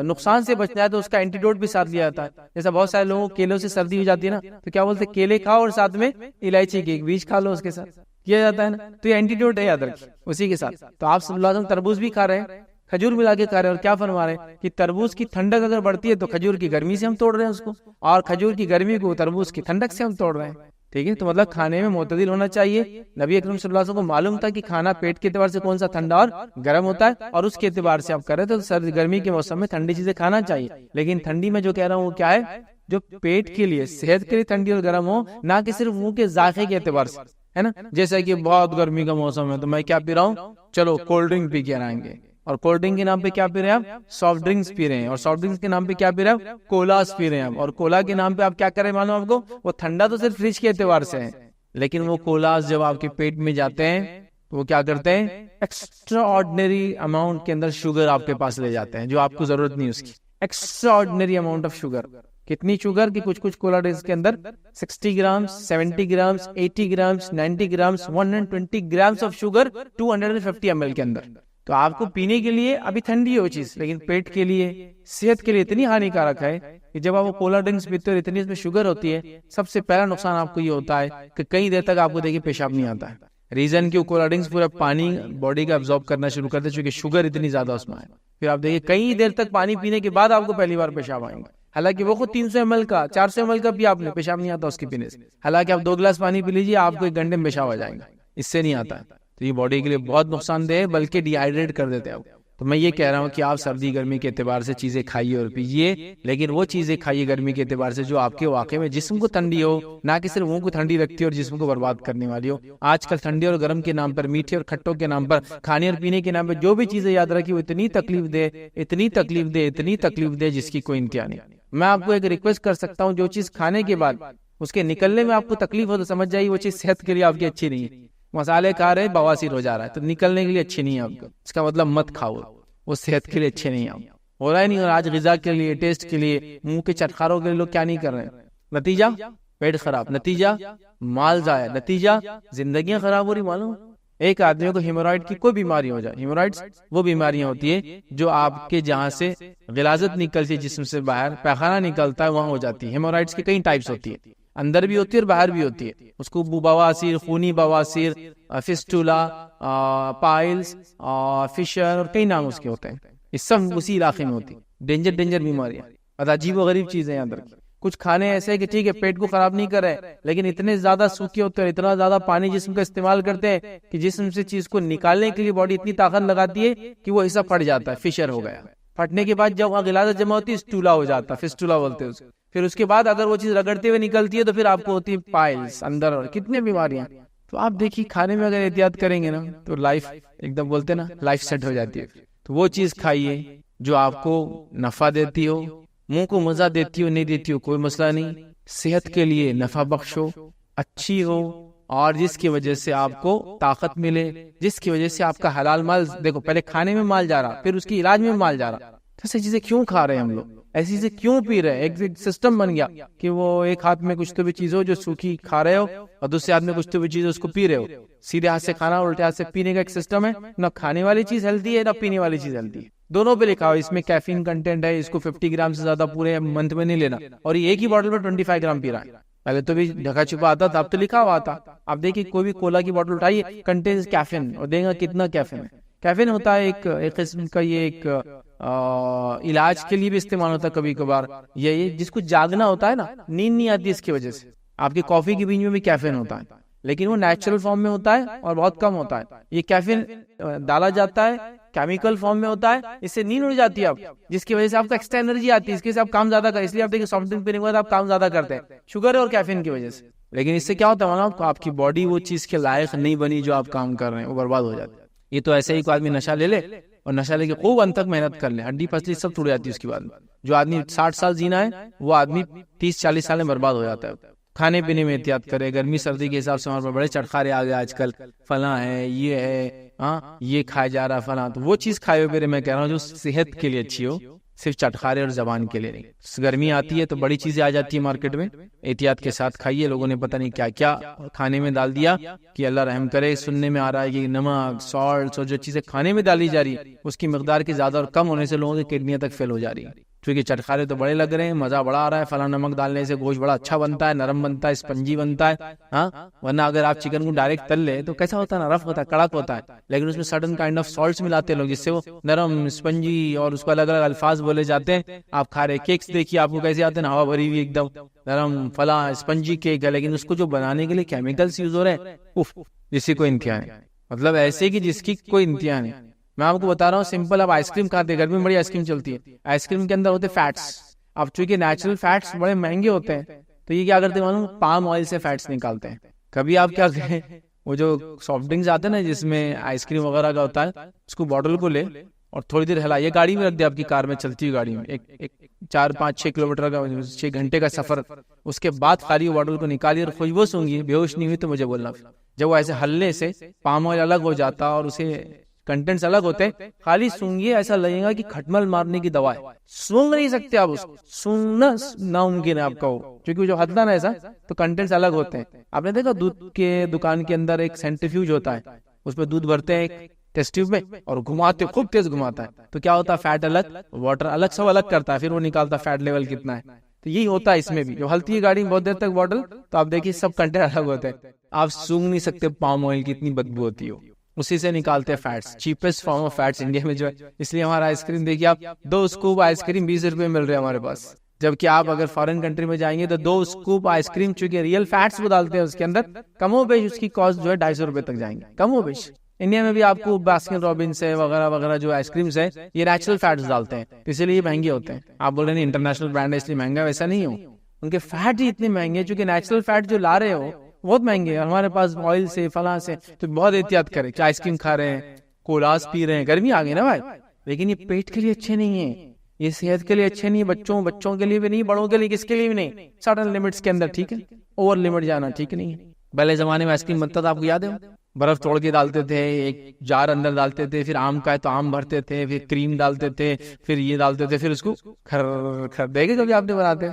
نقصان سے بچنا ہے تو اس کا اینٹی ڈوٹ بھی ساتھ لیا جاتا ہے۔ جیسا بہت سارے لوگوں کو کیلوں سے سردی ہو جاتی ہے نا، تو کیا بولتے ہیں کیلے کھاؤ اور ساتھ میں الائچی کے ایک بیج کھا لو، اس کے ساتھ کیا جاتا ہے نا، تو یہ اینٹی ڈوٹ ہے، یاد رکھیں اسی کے ساتھ۔ تو آپ صلی اللہ علیہ وسلم تربوز بھی کھا رہے ہیں، کھجور ملا کے کھا رہے ہیں، اور کیا فرما رہے ہیں کہ تربوز کی ٹھنڈک اگر بڑھتی ہے تو کھجور کی گرمی سے ہم توڑ رہے ہیں اس کو، اور کھجور کی گرمی کو تربوز کی ٹھنڈک سے ہم توڑ رہے ہیں۔ ٹھیک ہے، تو مطلب کھانے میں معتدل ہونا چاہیے۔ نبی اکرم صلی اللہ علیہ وسلم کو معلوم تھا کہ کھانا پیٹ کے اعتبار سے کون سا ٹھنڈا اور گرم ہوتا ہے، اور اس کے اعتبار سے آپ کر رہے تو سردی گرمی کے موسم میں ٹھنڈی چیزیں کھانا چاہیے، لیکن ٹھنڈی میں جو کہہ رہا ہوں وہ کیا ہے، جو پیٹ کے لیے صحت کے لیے ٹھنڈی اور گرم ہو، نہ کہ صرف منہ کے ذائقے کے اعتبار سے، ہے نا۔ جیسا کہ بہت گرمی کا موسم ہے تو میں کیا پی رہا ہوں، چلو کولڈ ڈرنک پی کے آئیں گے، اور کولڈ ڈرنک کے نام پہ کیا پی رہے ہیں آپ، سافٹ ڈرنکس پی رہے ہیں، اور سافٹ ڈرنکس کے نام پہ کیا پی رہے ہیں، کولاس پی رہے ہیں آپ، اور کولا کے نام پہ آپ کیا کر رہے ہیں معلوم آپ کو، وہ ٹھنڈا تو صرف فریج کے اعتبار سے ہے، لیکن وہ کولاس جب آپ کے پیٹ میں جاتے ہیں تو وہ کیا کرتے ہیں، ایکسٹرا آرڈنری اماؤنٹ کے اندر شوگر آپ کے پاس لے جاتے ہیں جو آپ کو ضرورت نہیں اس کی، extra ordinary amount of sugar. کتنی شوگر کی کچھ کولا ڈرنکس کے اندر 60 grams, 70 grams, 80 grams, 90 grams, 120 grams of sugar 250 ml کے اندر۔ تو آپ کو پینے کے لیے ابھی ٹھنڈی ہے وہ چیز، لیکن پیٹ کے لیے، صحت کے لیے اتنی ہانیکارک ہے کہ جب آپ وہ کولا ڈرنکس پیتے ہو اتنی اس میں شوگر ہوتی ہے، سب سے پہلا نقصان آپ کو یہ ہوتا ہے کہ کئی دیر تک آپ کو دیکھیے پیشاب نہیں آتا ہے۔ ریزن کہ کولڈ ڈرنکس پورا پانی باڈی کا ابزارب کرنا شروع کرتے چونکہ شوگر اتنی زیادہ اس میں ہے، پھر آپ دیکھیے کئی دیر تک پانی پینے کے بعد آپ کو پہلی بار پیشاب آئیں گے، حالانکہ وہ خود 300 ml کا 400 ml کا بھی آپ نے پیشاب نہیں آتا اس کے پینے سے، حالانکہ آپ 2 گلاس پانی پی لیجیے آپ کو 1 گھنٹے میں پیشاب آ جائے گا، اس سے نہیں آتا ہے۔ تو یہ باڈی کے لیے بہت نقصان دہ ہے، بلکہ ڈی ہائیڈریٹ کر دیتے ہیں آپ۔ تو میں یہ کہہ رہا ہوں کہ آپ سردی گرمی کے اعتبار سے چیزیں کھائیے اور پیجیے، لیکن وہ چیزیں کھائیے گرمی کے اعتبار سے جو آپ کے واقع میں جسم کو ٹھنڈی ہو، نہ کہ صرف منہ کو ٹھنڈی رکھتی اور جسم کو برباد کرنے والی ہو۔ آج کل ٹھنڈی اور گرم کے نام پر، میٹھے اور کھٹوں کے نام پر، کھانے اور پینے کے نام پر جو بھی چیزیں یاد رکھی وہ اتنی تکلیف دے، اتنی تکلیف دے، اتنی تکلیف دے جس کی کوئی انتہا نہیں۔ میں آپ کو ایک ریکویسٹ کر سکتا ہوں، جو چیز کھانے کے بعد اس کے نکلنے میں آپ کو تکلیف ہو تو سمجھ جائیے وہ چیز صحت کے لیے آپ کی اچھی نہیں ہے۔ مسالے کھا رہے بواسیر ہو جا رہا ہے تو نکلنے کے لیے اچھی نہیں ہے آپ کو، اس کا مطلب مت کھاؤ، وہ صحت کے لیے اچھے نہیں ہیں، ہو رہا ہے نہیں۔ اور آج غذا کے لیے، ٹیسٹ کے لیے، منہ کے چٹخاروں کے لیے لوگ کیا نہیں کر رہے ہیں، نتیجہ پیٹ خراب، نتیجہ مال ضائع، نتیجہ زندگیاں خراب ہو رہی۔ معلوم ایک آدمی کو ہیمورائڈ کی کوئی بیماری ہو جائے، ہیمورائڈز وہ بیماریاں ہوتی ہے جو آپ کے جہاں سے غلاظت نکلتی ہے، جسم سے باہر پیخانہ نکلتا ہے، وہاں ہو جاتی ہے۔ ہیمورائڈز کی کئی ٹائپس ہوتی ہے، اندر بھی ہوتی ہے اور باہر بھی ہوتی ہے، اس کو بواسیر، خونی بواسیر، فسٹولا، پائلز، فشر اور کئی نام اس کے ہوتے ہیں، یہ سب اسی علاقے میں ہوتی ہے۔ ڈینجر بیماریاں اور عجیب و غریب چیزیں یاد رکھیں۔ کچھ کھانے ایسے کہ ٹھیک ہے پیٹ کو خراب نہیں کر رہے، لیکن اتنے زیادہ سوکھے ہوتے ہیں، اتنا زیادہ پانی جسم کا استعمال کرتے ہیں کہ جسم سے چیز کو نکالنے کے لیے باڈی اتنی طاقت لگاتی ہے کہ وہ حصہ پھٹ جاتا ہے، فشر ہو گیا۔ پھٹنے کے بعد جب وہاں غلاظت جمع ہوتی ہے اسٹولا ہو جاتا ہے، فسٹولا بولتے ہیں اس کو۔ پھر اس کے بعد اگر وہ چیز رگڑتے ہوئے نکلتی ہے تو پھر آپ کو ہوتی ہے پائلز اندر، اور کتنے بیماریاں۔ تو آپ دیکھیے کھانے میں اگر احتیاط کریں گے نا تو لائف ایک دم بولتے نا لائف سیٹ ہو جاتی ہے۔ تو وہ چیز کھائیے جو آپ کو نفع دیتی ہو، منہ کو مزہ دیتی ہو نہیں دیتی ہو کوئی مسئلہ نہیں، صحت کے لیے نفع بخش ہو، اچھی ہو، اور جس کی وجہ سے آپ کو طاقت ملے، جس کی وجہ سے آپ کا حلال مال، دیکھو پہلے کھانے میں مال جا رہا، پھر اس کی علاج میں مال جا رہا، ایسی چیزیں کیوں کھا رہے ہیں ہم لوگ، ایسی چیزیں کیوں پی رہے ہیں؟ ایک سسٹم بن گیا کہ وہ ایک ہاتھ میں کچھ تو بھی چیز ہو جو سوکھی کھا رہے ہو، اور دوسرے ہاتھ میں کچھ تو بھی چیز اس کو پی رہے ہو، سیدھے ہاتھ سے کھانا الٹے ہاتھ سے پینے کا ایک سسٹم ہے، نہ کھانے والی چیز ہیلتھی ہے نہ پینے والی چیز ہیلتھی ہے، دونوں پہ لکھا ہو اس میں کیفین کنٹینٹ ہے، اس کو 50 گرام سے زیادہ پورے منتھ میں نہیں لینا، اور یہ ایک ہی باٹل میں 25 گرام پی رہا ہے۔ پہلے تو بھی ڈھکا چھپا آتا تھا، اب تو لکھا ہوا آتا۔ آپ دیکھیے کوئی بھی کولا کی باٹل اٹھائیے، کنٹینز کیفین، اور دیکھیں گا کتنا کیفین ہے۔ کیفین ہوتا ہے ایک قسم کا، یہ ایک علاج کے لیے بھی استعمال ہوتا ہے کبھی کبھار، یہ جس کو جاگنا ہوتا ہے نا، نیند نہیں آتی اس کی وجہ سے، آپ کی کافی کے بیچ میں بھی کیفین ہوتا ہے، لیکن وہ نیچرل فارم میں ہوتا ہے اور بہت کم ہوتا ہے۔ یہ کیفین ڈالا جاتا ہے کیمیکل فارم میں ہوتا ہے، اس سے نیند اڑ جاتی ہے آپ، جس کی وجہ سے آپ کو ایکسٹرا انرجی آتی ہے، اس کے سے آپ کام زیادہ کریں، اس لیے آپ دیکھیں سافٹ ڈرنک پینے کے بعد آپ کام زیادہ کرتے ہیں، شوگر اور کیفین کی وجہ سے۔ لیکن اس سے کیا ہوتا ہے، آپ کی باڈی وہ چیز کے لائق نہیں بنی جو آپ کام کر رہے ہیں، وہ برباد ہو جاتی ہے۔ یہ تو ایسے ہی کوئی آدمی نشہ لے لے اور نشہ لے کے خوب انت تک محنت کر لے، ہڈی پسلی سب ٹوٹ جاتی ہے اس کے بعد۔ جو آدمی 60 سال جینا ہے وہ آدمی 30-40 سال میں برباد ہو جاتا ہے۔ کھانے پینے میں احتیاط کرے، گرمی سردی کے حساب سے ہمارے پاس بڑے چٹخارے آ گئے آج کل، فلاں ہے، یہ ہے، یہ کھایا جا رہا فلاں، تو وہ چیز کھائے ہوئے میں کہہ رہا ہوں جو صحت کے لیے اچھی ہو، صرف چٹخارے اور زبان کے لیے نہیں۔ گرمی آتی ہے تو بڑی چیزیں آ جاتی ہے مارکیٹ میں، احتیاط کے ساتھ کھائیے۔ لوگوں نے پتہ نہیں کیا کیا کھانے میں ڈال دیا کہ اللہ رحم کرے، سننے میں آ رہا ہے کہ نمک، سالٹس اور جو چیزیں کھانے میں ڈالی جا رہی ہے اس کی مقدار کی زیادہ اور کم ہونے سے لوگوں کی کڈنیاں تک فیل ہو جا رہی ہیں، کیونکہ چٹخارے تو بڑے لگ رہے ہیں، مزہ بڑا آ رہا ہے، فلاں نمک ڈالنے سے گوشت بڑا اچھا بنتا ہے، نرم بنتا ہے، اسپنجی بنتا ہے، ورنہ اگر آپ چکن کو ڈائریکٹ تل لے تو کیسا ہوتا ہے نا، رف ہوتا ہے، کڑک ہوتا ہے، لیکن اس میں سڈن کائنڈ آف سالٹس ملاتے ہیں لوگ جس سے وہ نرم، اسپنجی، اور اس کو الگ الگ الفاظ بولے جاتے ہیں۔ آپ کھا رہے کیکس دیکھیے آپ کو کیسے آتے ہیں، ہوا بھری ہوئی ایک دم نرم فلاں اسپنجی کیک ہے، لیکن اس کو جو بنانے کے لیے کیمیکلز یوز ہو رہے ہیں، جس کی کوئی انتہا نہیں، مطلب ایسے کہ جس کی کوئی انتہا نہیں۔ میں آپ کو بتا رہا ہوں سمپل، آپ آئس کریم کھاتے ہیں، گھر میں بڑی آئس کریم چلتی ہے، آئس کریم کے اندر ہوتے فیٹس، اب چونکہ نیچرل فیٹس بڑے مہنگے ہوتے ہیں تو یہ کیا کرتے ہیں معلوم، پام آئل سے فیٹس نکالتے ہیں۔ کبھی آپ کیا کریں، وہ جو سافٹ ڈرنکس آتے ہیں نا جس میں آئس کریم وغیرہ کا ہوتا ہے، اس کو باٹل کو لے اور تھوڑی دیر ہلائیے، گاڑی میں رکھ دے، آپ کی کار میں چلتی ہوئی گاڑی میں، ایک 4-5-6 کلومیٹر کا 6 گھنٹے کا سفر، اس کے بعد خالی وہ باٹل کو نکالیے اور خوشبو سونگیے، بے ہوش نہیں ہوئی تو مجھے بولنا۔ جب وہ ایسے ہلنے سے پام آئل الگ ہو جاتا اور اسے کنٹینٹس الگ ہوتے ہیں، خالی سونگیے، ایسا لگے گا کہ کھٹمل مارنے کی دوا ہے، سونگ نہیں سکتے آپ اس کو، سونگنا ناممکن ہے آپ کا، وہ کیونکہ جو ہلتا نا ایسا تو کنٹینٹس الگ ہوتے ہیں۔ آپ نے دیکھا دودھ کے دکان کے اندر ایک سینٹریفیوج ہوتا ہے، اس میں دودھ بھرتے ہیں ایک ٹیسٹ ٹیوب میں اور گھماتے، خوب تیز گھماتا ہے، تو کیا ہوتا ہے، فیٹ الگ، واٹر الگ، سب الگ کرتا ہے، پھر وہ نکالتا فیٹ لیول کتنا ہے۔ تو یہی ہوتا ہے اس میں بھی، جو ہلتی ہے گاڑی میں بہت دیر تک باٹل، تو آپ دیکھیے سب کنٹینٹ الگ ہوتے ہیں، آپ سونگ نہیں سکتے پام آئل کی اتنی بدبو ہوتی ہے، اسی سے نکالتے ہیں fats, cheapest form of fats India میں جو ہے۔ اس لیے ہمارا آئس کریم دیکھیے آپ، 2 اسکوپ آئس کریم 20 روپے مل رہے ہیں ہمارے پاس، جبکہ آپ اگر فارن کنٹری میں جائیں گے تو 2 اسکوپ آئس کریم، چونکہ ریئل فیٹس وہ ڈالتے ہیں اس کے اندر، کم و بیش اس کی کاسٹ جو ہے 250 روپے تک جائیں گے، کم و بیش۔ انڈیا میں بھی آپ کو باسکن رابنس ہے وغیرہ وغیرہ جو آئس کریمز ہے، یہ نیچرل فیٹس ڈالتے ہیں، اسی لیے یہ مہنگے ہوتے ہیں۔ آپ بول رہے ہیں انٹرنیشنل برانڈ ہے اس لیے مہنگا، ویسا نہیں ہو، ان کے فیٹ ہی اتنے مہنگے ہیں، چونکہ نیچرل فیٹ جو لا رہے ہو بہت مہنگے ہیں، ہمارے پاس آئل سے فلاں سے، تو بہت احتیاط کریں کہ آئس کریم کھا رہے ہیں، کولاز پی رہے ہیں، گرمی آ گئی نا بھائی، لیکن یہ پیٹ کے لیے اچھے نہیں ہیں، یہ صحت کے لیے اچھے نہیں، بچوں کے لیے بھی نہیں، بڑوں کے لیے، کس کے لیے بھی نہیں، سرٹن لمٹس کے اندر، ٹھیک ہے، اوور لمٹ جانا ٹھیک نہیں ہے۔ پہلے زمانے میں آئس کریم بنتا تھا، آپ کو یاد ہے، برف توڑ کے ڈالتے تھے، ایک جار اندر ڈالتے تھے، پھر آم کا ہے تو آم بھرتے تھے، پھر کریم ڈالتے تھے، پھر یہ ڈالتے تھے، پھر اس کو کھر دیکھے کبھی آپ نے بناتے،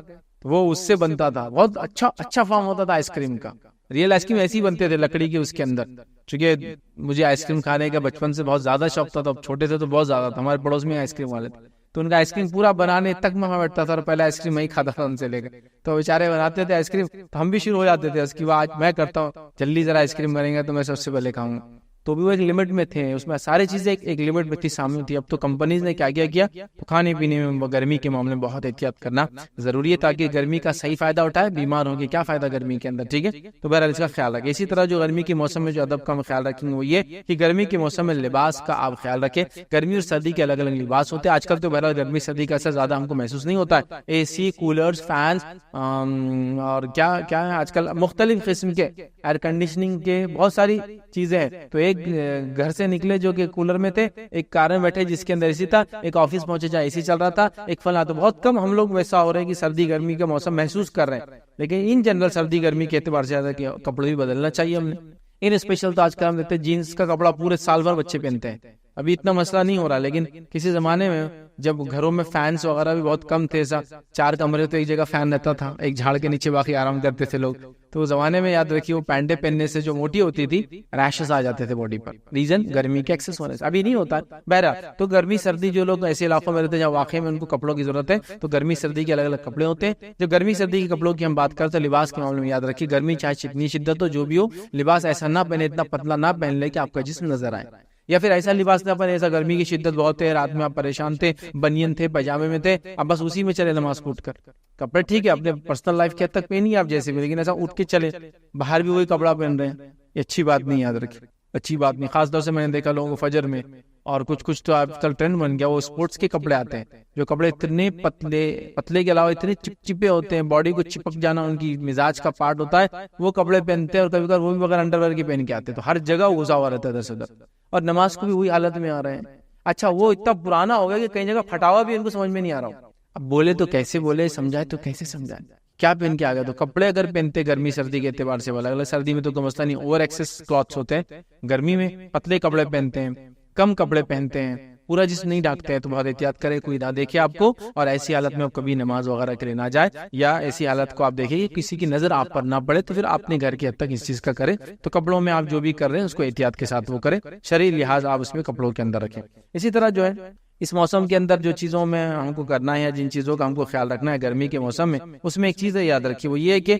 وہ اس سے بنتا تھا، بہت اچھا فارم ہوتا تھا آئس کریم کا۔ ریئل آئس کریم ایسے ہی بنتے تھے لکڑی کے اس کے اندر، چونکہ مجھے آئس کریم کھانے کا بچپن سے بہت زیادہ شوق تھا، تو اب چھوٹے تھے تو بہت زیادہ تھا، ہمارے پڑوس میں آئس کریم والے تھے تو ان کا آئس کریم پورا بنانے تک میں بیٹھتا تھا اور پہلے آئس کریم میں ہی کھاتا تھا ان سے لے کر، تو بیچارے بناتے تھے آئس کریم تو ہم بھی شروع ہو جاتے تھے اس کی، آج میں کرتا ہوں جلدی ذرا آئس کریم بنیں گے تو میں سب سے پہلے کھاؤں گا، تو بھی وہ ایک لمٹ میں تھے، اس میں ساری چیزیں ایک لمٹ میں تھی، سامنے تھی۔ اب تو کمپنیز نے کیا تو کھانے پینے میں گرمی کے معاملے میں بہت احتیاط کرنا ضروری ہے، تاکہ گرمی کا صحیح فائدہ اٹھائے، بیمار ہوگی کیا فائدہ گرمی کے اندر، ٹھیک ہے، تو بہرحال اس کا خیال رکھیں۔ اسی طرح جو گرمی کے موسم میں جو ادب کا خیال رکھیں گے وہ یہ کہ گرمی کے موسم میں لباس کا آپ خیال رکھیں، گرمی اور سردی کے الگ الگ لباس ہوتے ہیں، آج کل تو بہرحال گرمی سردی کا اثر زیادہ ہم کو محسوس نہیں ہوتا ہے، اے سی، کولرز، فینس اور کیا ہے آج کل مختلف قسم کے ایئر کنڈیشننگ کے بہت ساری چیزیں ہیں، تو ایک ایک گھر سے نکلے جو کہ کولر میں تھے, ایک کار میں بیٹھے جس کے اندر اے سی تھا, ایک آفس پہنچے جہاں اے سی چل رہا تھا, ایک فلاں. تو بہت کم ہم لوگ ویسا ہو رہے ہیں کہ سردی گرمی کا موسم محسوس کر رہے ہیں, لیکن ان جنرل سردی گرمی کے اعتبار سے زیادہ کہ کپڑے بھی بدلنا چاہیے ہم نے. ان اسپیشل تو آج کل ہم دیکھتے ہیں جینس کا کپڑا پورے سال بھر بچے پہنتے ہیں. ابھی اتنا مسئلہ نہیں ہو رہا, لیکن کسی زمانے میں جب گھروں میں فینس وغیرہ بھی بہت کم تھے, ایسا 4 کمرے تو ایک جگہ فین رہتا تھا, ایک جھاڑ کے نیچے باقی آرام کرتے تھے لوگ. تو اس زمانے میں یاد رکھیے وہ پینٹیں پہننے سے جو موٹی ہوتی تھی ریشز آ جاتے تھے باڈی پر, ریزن گرمی کے ایکسس ہونے سے. ابھی نہیں ہوتا. بہرحال تو گرمی سردی جو لوگ ایسے علاقوں میں رہتے ہیں جہاں واقعی میں ان کو کپڑوں کی ضرورت ہے, تو گرمی سردی کے الگ الگ کپڑے ہوتے ہیں. جب گرمی سردی کے کپڑوں کی ہم بات کرتے ہیں لباس کے معاملے میں یاد رکھیے گرمی چاہے جتنی شدت ہو جو بھی ہو, لباس ایسا نہ پہنے, اتنا پتلا نہ پہن لے کہ آپ کا جسم نظر آئے, یا پھر ایسا لباس نہ پہنے ایسا گرمی کی شدت بہت ہے, رات میں آپ پریشان تھے, بنین تھے, پائجامے میں تھے, اب بس اسی میں چلے نماز کو اٹھ کر. کپڑے ٹھیک ہے اپنے پرسنل لائف کے حد تک پہنیے آپ جیسے بھی, لیکن ایسا اٹھ کے چلے باہر بھی وہی کپڑا پہن رہے ہیں, یہ اچھی بات نہیں. یاد رکھیے اچھی بات نہیں. خاص طور سے میں نے دیکھا لوگوں کو فجر میں, اور کچھ تو آج کل ٹرینڈ بن گیا, وہ اسپورٹس کے کپڑے آتے ہیں جو کپڑے اتنے پتلے کے علاوہ اتنے چپچپے ہوتے ہیں, باڈی کو چپک جانا ان کی مزاج کا پارٹ ہوتا ہے, وہ کپڑے پہنتے ہیں. اور کبھی کبھی وہ بھی بغیر انڈر ویئر کے پہن کے آتے ہیں, تو ہر جگہ گھسا ہوا رہتا ہے ادھر سے ادھر, اور نماز کو بھی وہی حالت میں آ رہے ہیں. اچھا وہ اتنا پرانا ہو گیا کہ کئی جگہ پھٹا ہوا بھی ان کو سمجھ میں نہیں آ رہا ہو. اب بولے تو کیسے بولے, سمجھائے تو کیسے سمجھائے, کیا پہن کے آ گیا. تو کپڑے اگر پہنتے گرمی سردی کے اعتبار سے الگ الگ, سردی میں تو کوئی مسئلہ نہیں, اوور ایکسس کلاتھس ہوتے ہیں, گرمی میں پتلے کپڑے پہنتے ہیں, کم کپڑے پہنتے ہیں, پورا جسم نہیں ڈھانکتے ہیں, تو بہت احتیاط کرے, کوئی نہ دیکھے آپ کو, اور ایسی حالت میں آپ کبھی نماز وغیرہ کے لیے نہ جائے, یا ایسی حالت کو آپ دیکھیں کہ کسی کی نظر آپ پر نہ پڑے, تو پھر اپنے گھر کے حد تک اس چیز کا کرے. تو کپڑوں میں آپ جو بھی کر رہے ہیں اس کو احتیاط کے ساتھ وہ کرے, شرعی لحاظ آپ اس میں کپڑوں کے اندر رکھیں. اسی طرح جو ہے اس موسم کے اندر جو چیزوں میں ہم کو کرنا ہے, جن چیزوں کا ہم کو خیال رکھنا ہے گرمی کے موسم میں, اس میں ایک چیز یاد رکھیے, وہ یہ ہے کہ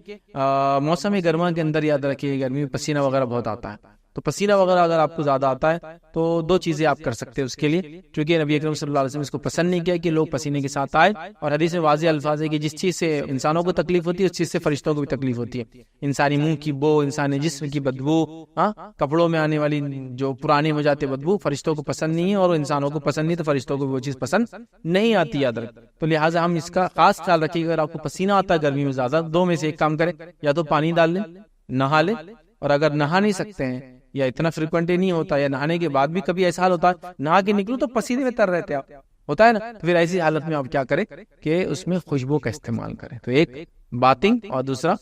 موسم گرما کے اندر یاد رکھیے گرمی میں پسینہ وغیرہ بہت آتا ہے. تو پسینہ وغیرہ اگر آپ کو زیادہ آتا ہے تو 2 چیزیں آپ کر سکتے ہیں اس کے لیے, کیونکہ نبی اکرم صلی اللہ علیہ وسلم اس کو پسند نہیں کیا کہ لوگ پسینے کے ساتھ آئے, اور حدیث میں واضح الفاظ ہے کہ جس چیز سے انسانوں کو تکلیف ہوتی ہے اس چیز سے فرشتوں کو بھی تکلیف ہوتی ہے. انسانی منہ کی بو, انسانی جسم کی بدبو, کپڑوں میں آنے والی جو پرانے ہو جاتے بدبو فرشتوں کو پسند نہیں ہے, اور انسانوں کو پسند نہیں, تو فرشتوں کو وہ چیز پسند نہیں آتی. یاد رکھ, تو لہٰذا ہم اس کا خاص خیال رکھیے. اگر آپ کو پسینہ آتا ہے گرمی میں زیادہ, 2 میں سے ایک کام کریں, یا تو پانی ڈال لیں, نہا لیں, اور اگر نہا نہیں سکتے ہیں یا اتنا فریکوینٹلی نہیں ہوتا, یا نہانے کے بعد بھی کبھی ایسا حال ہوتا ہے نہا کے نکلو تو پسینے میں تر رہتے آپ, ہوتا ہے نا, تو پھر ایسی حالت میں آپ کیا کریں کہ اس میں خوشبو کا استعمال کریں. تو ایک باتنگ, اور دوسرا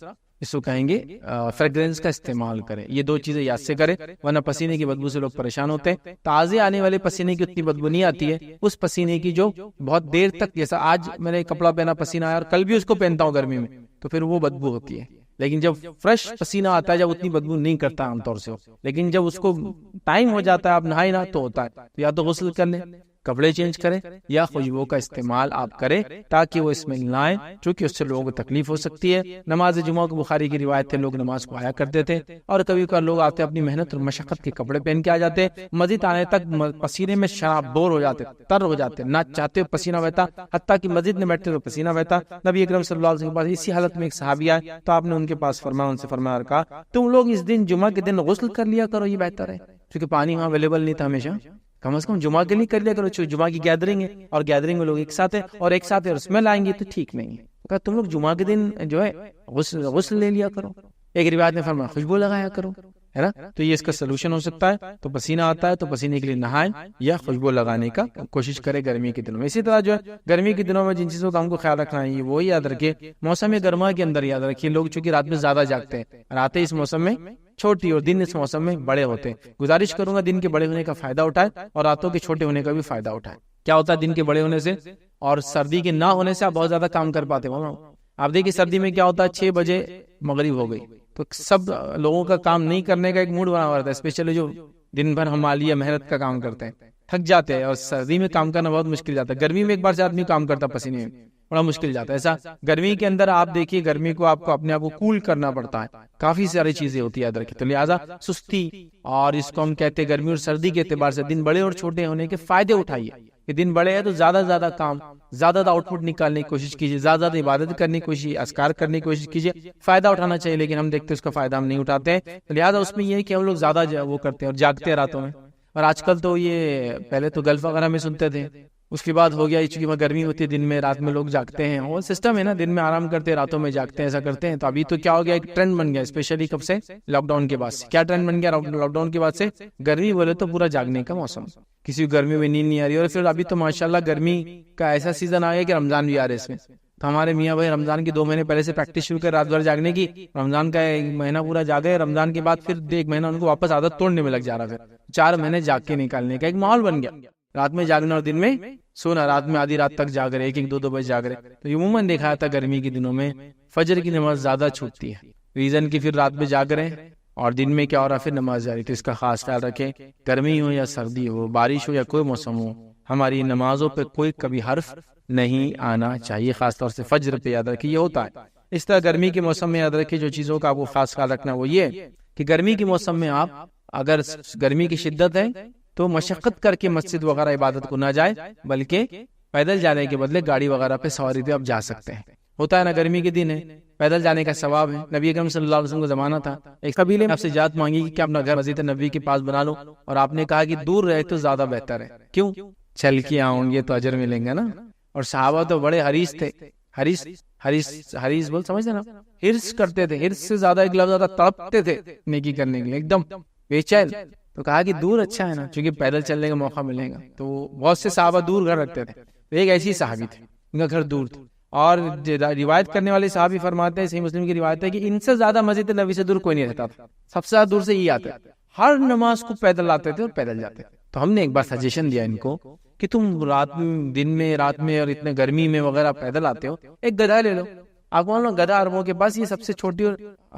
اس کو کہیں گے فریگرنس کا استعمال کریں. یہ 2 چیزیں یاد سے کریں, ورنہ پسینے کی بدبو سے لوگ پریشان ہوتے ہیں. تازے آنے والے پسینے کی اتنی بدبو نہیں آتی ہے, اس پسینے کی جو بہت دیر تک, جیسا آج میں نے کپڑا پہنا پسینہ آیا اور کل بھی اس کو پہنتا ہوں گرمی میں, تو پھر وہ بدبو ہوتی ہے. لیکن جب فریش پسینہ آتا ہے, جب اتنی بدبو نہیں کرتا عام طور سے, لیکن جب اس کو ٹائم ہو جاتا ہے آپ نہائے نہ, تو ہوتا ہے. تو یا تو غسل کر لیں, کپڑے چینج کریں, یا خوشبو کا استعمال آپ کریں تاکہ وہ اسمیل نہ آئے, چونکہ اس سے لوگوں کو تکلیف ہو سکتی ہے. نماز جمعہ کو بخاری کی روایت ہے, لوگ نماز کو آیا کرتے تھے, اور کبھی کبھار لوگ آتے اپنی محنت اور مشقت کے کپڑے پہن کے آ جاتے, مسجد آنے تک پسینے میں شراب بور ہو جاتے, تر ہو جاتے, نہ چاہتے ہو پسینہ بہتا, حتیٰ کہ مسجد میں بیٹھتے تو پسینہ بہتا. نبی اکرم صلی اللہ علیہ وسلم کے پاس اسی حالت میں ایک صحابی آئے, تو آپ نے ان کے پاس فرمایا, ان سے فرمایا اور کہا, تم لوگ اس دن جمعہ کے دن غسل کر لیا کرو, یہ بہتر ہے, کیونکہ پانی وہاں اویلیبل نہیں تھا ہمیشہ, کم از کم جمعہ کے لیے کر لیا کرو. جمعہ کی گیدرنگ ہے, اور گیدرنگ میں لوگ ایک ساتھ ہیں, اور ایک ساتھ اور اسمیل آئیں گے تو ٹھیک نہیں ہے. کہا تم لوگ جمعہ کے دن جو ہے غسل لے لیا کرو. ایک روایت میں فرمایا خوشبو لگایا کرو, ہے نا. تو یہ اس کا سلوشن ہو سکتا ہے. تو پسینہ آتا ہے تو پسینے کے لیے نہائیں یا خوشبو لگانے کا کوشش کرے گرمی کے دنوں میں. اسی طرح جو ہے گرمی کے دنوں میں جن چیزوں کا ہم کو خیال رکھنا ہے وہ یاد رکھیے, موسم گرما کے اندر یاد رکھیے, لوگ چونکہ رات میں زیادہ جاگتے ہیں, راتیں اس موسم میں چھوٹی اور دن اس موسم میں بڑے ہوتے ہیں. گزارش کروں گا دن کے بڑے ہونے کا فائدہ اٹھائے اور راتوں کے چھوٹے ہونے کا بھی فائدہ اٹھائے. کیا ہوتا ہے دن کے بڑے ہونے سے اور سردی کے نہ ہونے سے آپ بہت زیادہ کام کر پاتے ہیں. آپ دیکھیے سردی میں کیا ہوتا ہے, 6 بجے مغرب ہو گئی تو سب لوگوں کا کام نہیں کرنے کا ایک موڈ بنا ہوا رہتا ہے, اسپیشلی جو دن بھر ہمالیہ محنت کا کام کرتے ہیں, تھک جاتے ہیں, اور سردی میں کام کرنا بہت مشکل جاتا ہے. گرمی میں ایک بار سے آدمی کام کرتا پسینے میں, بڑا مشکل جاتا ہے. ایسا گرمی کے اندر آپ دیکھیے, گرمی کو آپ کو اپنے آپ کو کول کرنا پڑتا ہے, کافی ساری چیزیں ہوتی ہے یاد رکھیں. تو لہٰذا سستی, اور اس کو ہم کہتے ہیں گرمی اور سردی کے اعتبار سے دن بڑے اور چھوٹے ہونے کے فائدے اٹھائیے. کہ دن بڑے ہیں تو زیادہ سے زیادہ کام, زیادہ آؤٹ پٹ نکالنے کی کوشش کیجیے, زیادہ عبادت کرنے کی کوشش, اذکار کرنے کی کوشش کیجیے, فائدہ اٹھانا چاہیے. لیکن ہم دیکھتے ہیں اس کا فائدہ ہم نہیں اٹھاتے ہیں. لہٰذا اس میں یہ ہے کہ ہم لوگ زیادہ وہ کرتے ہیں اور جاگتے ہیں راتوں میں. اور آج کل تو یہ, پہلے تو گلف وغیرہ میں سنتے تھے, اس کے بعد ہو گیا چونکہ وہاں گرمی ہوتی ہے دن میں، رات میں لوگ جاگتے ہیں، وہ سسٹم ہے نا، دن میں آرام کرتے ہیں راتوں میں جاگتے ہیں، ایسا کرتے ہیں. تو ابھی تو کیا ہو گیا، ایک ٹرینڈ بن گیا اسپیشلی کب سے، لاک ڈاؤن کے بعد سے. کیا ٹرینڈ بن گیا لاک ڈاؤن کے بعد سے؟ گرمی بولے تو پورا جاگنے کا موسم، کسی کو گرمی میں نیند نہیں آ رہی. اور پھر ابھی تو ماشاءاللہ گرمی کا ایسا سیزن آ گیا کہ رمضان بھی آ رہا ہے اس میں. تو ہمارے میاں بھائی رمضان کی 2 مہینے پہلے سے پریکٹس شروع کر رات بھر جاگنے کی. رمضان کا 1 مہینہ پورا جاگے، رمضان کے بعد پھر 1 مہینہ ان کو واپس عادت توڑنے میں لگ جا رہا. پھر 4 مہینے جاگ کے نکالنے کا ایک ماحول بن گیا، رات میں جاگنا اور دن میں سونا. رات میں آدھی رات تک جاگ رہے، 1-1 2-2 بجے جاگ رہے. تو عموماً دیکھا تھا گرمی کے دنوں میں فجر کی نماز زیادہ چھوٹتی ہے، ریزن کی پھر رات میں جاگ رہے اور دن میں کیا ہو رہا، پھر نماز جاری. تو اس کا خاص خیال رکھیں، گرمی ہو یا سردی ہو، بارش ہو یا کوئی موسم ہو، ہماری نمازوں پہ کوئی کبھی حرف نہیں آنا چاہیے، خاص طور سے فجر پہ یاد رکھیے یہ ہوتا ہے. اس طرح گرمی کے موسم میں یاد رکھیے جو چیزوں کا آپ کو خاص خیال رکھنا وہ یہ کہ گرمی کے موسم میں آپ اگر گرمی کی شدت ہے تو مشقت کر کے مسجد وغیرہ عبادت کو نہ جائے، بلکہ پیدل جانے کے بدلے گاڑی وغیرہ پہ سواری پہ آپ جا سکتے ہیں. ہوتا ہے نا گرمی کے دن ہے، پیدل جانے کا ثواب ہے. نبی اکرم صلی اللہ علیہ وسلم کو زمانہ تھا، ایک قبیلے میں آپ سے اجازت مانگی کہ اپنا گھر مسجد نبی کے پاس بنا لو، اور آپ نے کہا کہ دور رہے تو زیادہ بہتر ہے. کیوں؟ چل کے آؤں گے تو اجر ملیں گے نا. اور صحابہ تو بڑے حریص تھے، حریص بول سمجھتے نا، ہرس کرتے تھے. ہرس سے زیادہ ایک لفظ زیادہ تڑپتے تھے نیکی کرنے کے لیے، ایک دم بے چین. تو کہا کہ دور اچھا ہے نا، چونکہ پیدل چلنے کا موقع ملے گا. تو بہت سے صحابہ دور گھر رکھتے تھے، ایک ایسی صحابی تھے ان کا گھر دور تھا. اور روایت کرنے والے صحابی فرماتے ہیں، صحیح مسلم کی روایت ہے کہ ان سے زیادہ مسجد نبی سے دور کوئی نہیں رہتا تھا، سب سے زیادہ دور سے یہ آتے، ہر نماز کو پیدل آتے تھے اور پیدل جاتے تھے. تو ہم نے ایک بار سجیشن دیا ان کو کہ تم دن میں رات میں اور اتنے گرمی میں وغیرہ پیدل آتے ہو، ایک گدھا لے لو. آپ کو گدھا عربوں کے پاس یہ سب سے چھوٹی اور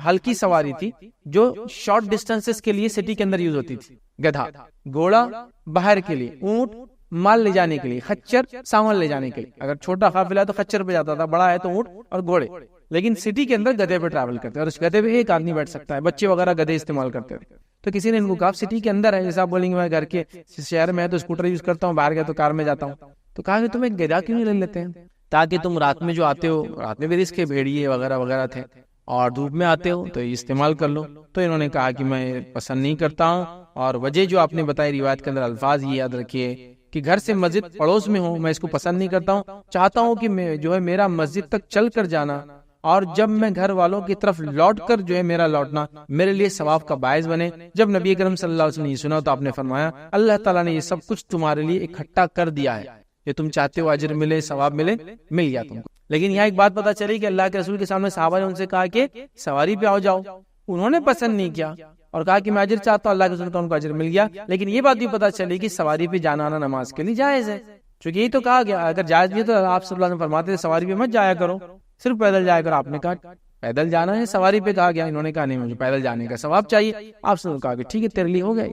ہلکی سواری تھی جو شارٹ ڈسٹینسز کے لیے سٹی کے اندر یوز ہوتی تھی. گدھا، گھوڑا باہر کے لیے، اونٹ مال لے جانے کے لیے، خچر سامان لے جانے کے لیے. اگر چھوٹا قافلہ ہے تو خچر پہ جاتا تھا، بڑا ہے تو اونٹ اور گھوڑے. لیکن سٹی کے اندر گدھے پہ ٹریول کرتے ہیں، اور اس گدھے پہ ایک آدمی بیٹھ سکتا ہے. بچے وغیرہ گدھے استعمال کرتے تھے. تو کسی نے ان کو کہا سٹی کے اندر ہے، جیسا آپ بولیں گے میں گھر کے شہر میں ہے تو اسکوٹر یوز کرتا ہوں، باہر گیا تو کار میں جاتا ہوں. تو کہا کہ تم ایک گدھا کیوں نہیں لے لیتے ہیں، تاکہ تم رات میں جو آتے ہو، رات میں بھی رسک ہے، بھیڑیے وغیرہ وغیرہ تھے، اور دھوپ میں آتے ہو تو یہ استعمال کر لو. تو انہوں نے کہا کہ میں پسند نہیں کرتا ہوں. اور وجہ جو آپ نے بتائی روایت کے اندر الفاظ یہ یاد رکھیے کہ گھر سے مسجد پڑوس میں ہوں، میں اس کو پسند نہیں کرتا ہوں. چاہتا ہوں کہ میں جو ہے میرا مسجد تک چل کر جانا، اور جب میں گھر والوں کی طرف لوٹ کر جو ہے میرا لوٹنا میرے لیے ثواب کا باعث بنے. جب نبی کریم صلی اللہ علیہ وسلم نے یہ سنا تو آپ نے فرمایا اللہ تعالیٰ نے یہ سب کچھ تمہارے لیے اکٹھا کر دیا ہے، یہ تم چاہتے ہو اجر ملے، ثواب ملے، مل گیا تم کو. لیکن یہاں ایک بات پتہ چلی کہ اللہ کے رسول کے سامنے صحابہ نے ان سے کہا کہ سواری پہ آؤ جاؤ، انہوں نے پسند نہیں کیا اور کہا کہ میں اجر چاہتا ہوں، اللہ کے رسول کا ان کو اجر مل گیا. لیکن یہ بات بھی پتہ چلی کہ سواری پہ جانا آنا نماز کے لیے جائز ہے، چونکہ یہ تو کہا گیا اگر جائز نہیں تو آپ صلی اللہ علیہ وسلم فرماتے تھے سواری پہ مت جایا کرو، صرف پیدل جایا کرو. آپ نے کہا پیدل جانا ہے، سواری پہ کہا گیا، انہوں نے کہا نہیں مجھے پیدل جانے کا ثواب چاہیے. آپ سے کہا کہ ٹھیک ہے تیرے لیے ہو گیا.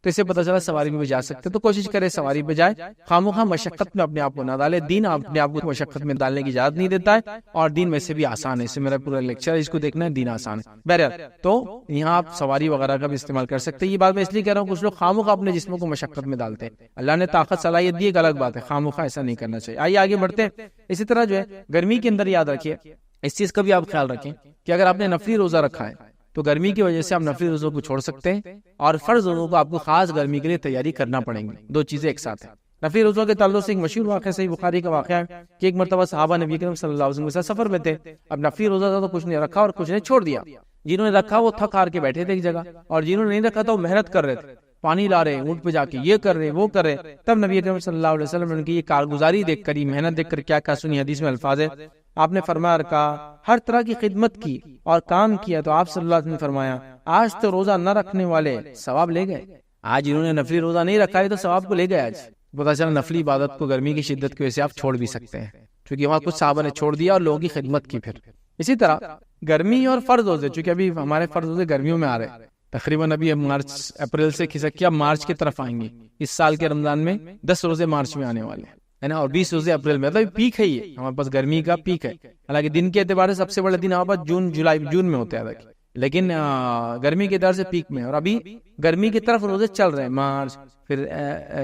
تو اس سے پتہ چلا سواری میں بھی جا سکتے، تو کوشش کرے سواری پہ جائے، خامخواہ مشقت میں اپنے آپ کو نہ ڈالے. دین اپنے آپ کو مشقت میں ڈالنے کی اجازت نہیں دیتا ہے، اور دین ویسے بھی آسان ہے. اس سے میرا پورا لیکچر اس کو دیکھنا ہے، دین آسان ہے. بہرحال تو یہاں آپ سواری وغیرہ کا بھی استعمال کر سکتے ہیں. یہ بات میں اس لیے کہہ رہا ہوں کچھ لوگ خامخواہ اپنے جسموں کو مشقت میں ڈالتے ہیں. اللہ نے طاقت صلاحیت دی، ایک الگ بات ہے، خامخواہ ایسا نہیں کرنا چاہیے. آئیے آگے بڑھتے ہیں. اسی طرح جو ہے گرمی کے اندر یاد رکھیے اس چیز کا بھی آپ خیال رکھیں کہ اگر آپ نے نفلی روزہ رکھا ہے تو گرمی کی وجہ سے آپ نفلی روزوں کو چھوڑ سکتے ہیں، اور فرض روزوں کو آپ کو خاص گرمی کے لیے تیاری کرنا پڑیں گی. 2 چیزیں ایک ساتھ ہیں. نفلی روزوں کے تعلق سے ایک مشہور واقعہ صحیح بخاری کا واقعہ ہے کہ ایک مرتبہ صحابہ نبی کریم صلی اللہ علیہ وسلم کے ساتھ سفر میں تھے. اب نفلی روزہ تھا تو کچھ نے رکھا اور کچھ نے چھوڑ دیا. جنہوں نے رکھا وہ تھک ہار کے بیٹھے تھے ایک جگہ، اور جنہوں نے نہیں رکھا تھا وہ محنت کر رہے تھے، پانی لا رہے، اونٹ پہ جا کے یہ کر رہے وہ کر رہے. تب نبی کریم صلی اللہ علیہ وسلم نے ان کی یہ کارگزاری دیکھ کر، یہ محنت دیکھ کر کیا کہا سنی حدیث میں الفاظ ہے. آپ نے فرمایا کہا ہر طرح کی خدمت کی اور کام کیا تو آپ صلی اللہ علیہ وسلم نے فرمایا آج تو روزہ نہ رکھنے والے ثواب لے گئے. آج انہوں نے نفلی روزہ نہیں رکھا ہے تو ثواب کو لے گئے. آج پتہ چلا نفلی عبادت کو گرمی کی شدت کی وجہ سے آپ چھوڑ بھی سکتے ہیں، کیونکہ وہاں کچھ صحابہ نے چھوڑ دیا اور لوگوں کی خدمت کی. پھر اسی طرح گرمی اور فرض روزے، چونکہ ابھی ہمارے فرض روزے گرمیوں میں آ رہے ہیں، تقریباً ابھی مارچ اپریل سے کھسک کے اب مارچ کی طرف آئیں گے. اس سال کے رمضان میں 10 روزے مارچ میں آنے والے ہیں نا، اور 20 روزے اپریل میں. مطلب پیک ہے، یہ ہمارے پاس گرمی کا پیک ہے. حالانکہ دن کے اعتبار سے سب سے بڑے دن ہمارے پاس جون میں ہوتے ہیں، لیکن گرمی کے اعتبار سے پیک میں. اور ابھی گرمی کی طرف روزے چل رہے ہیں، مارچ پھر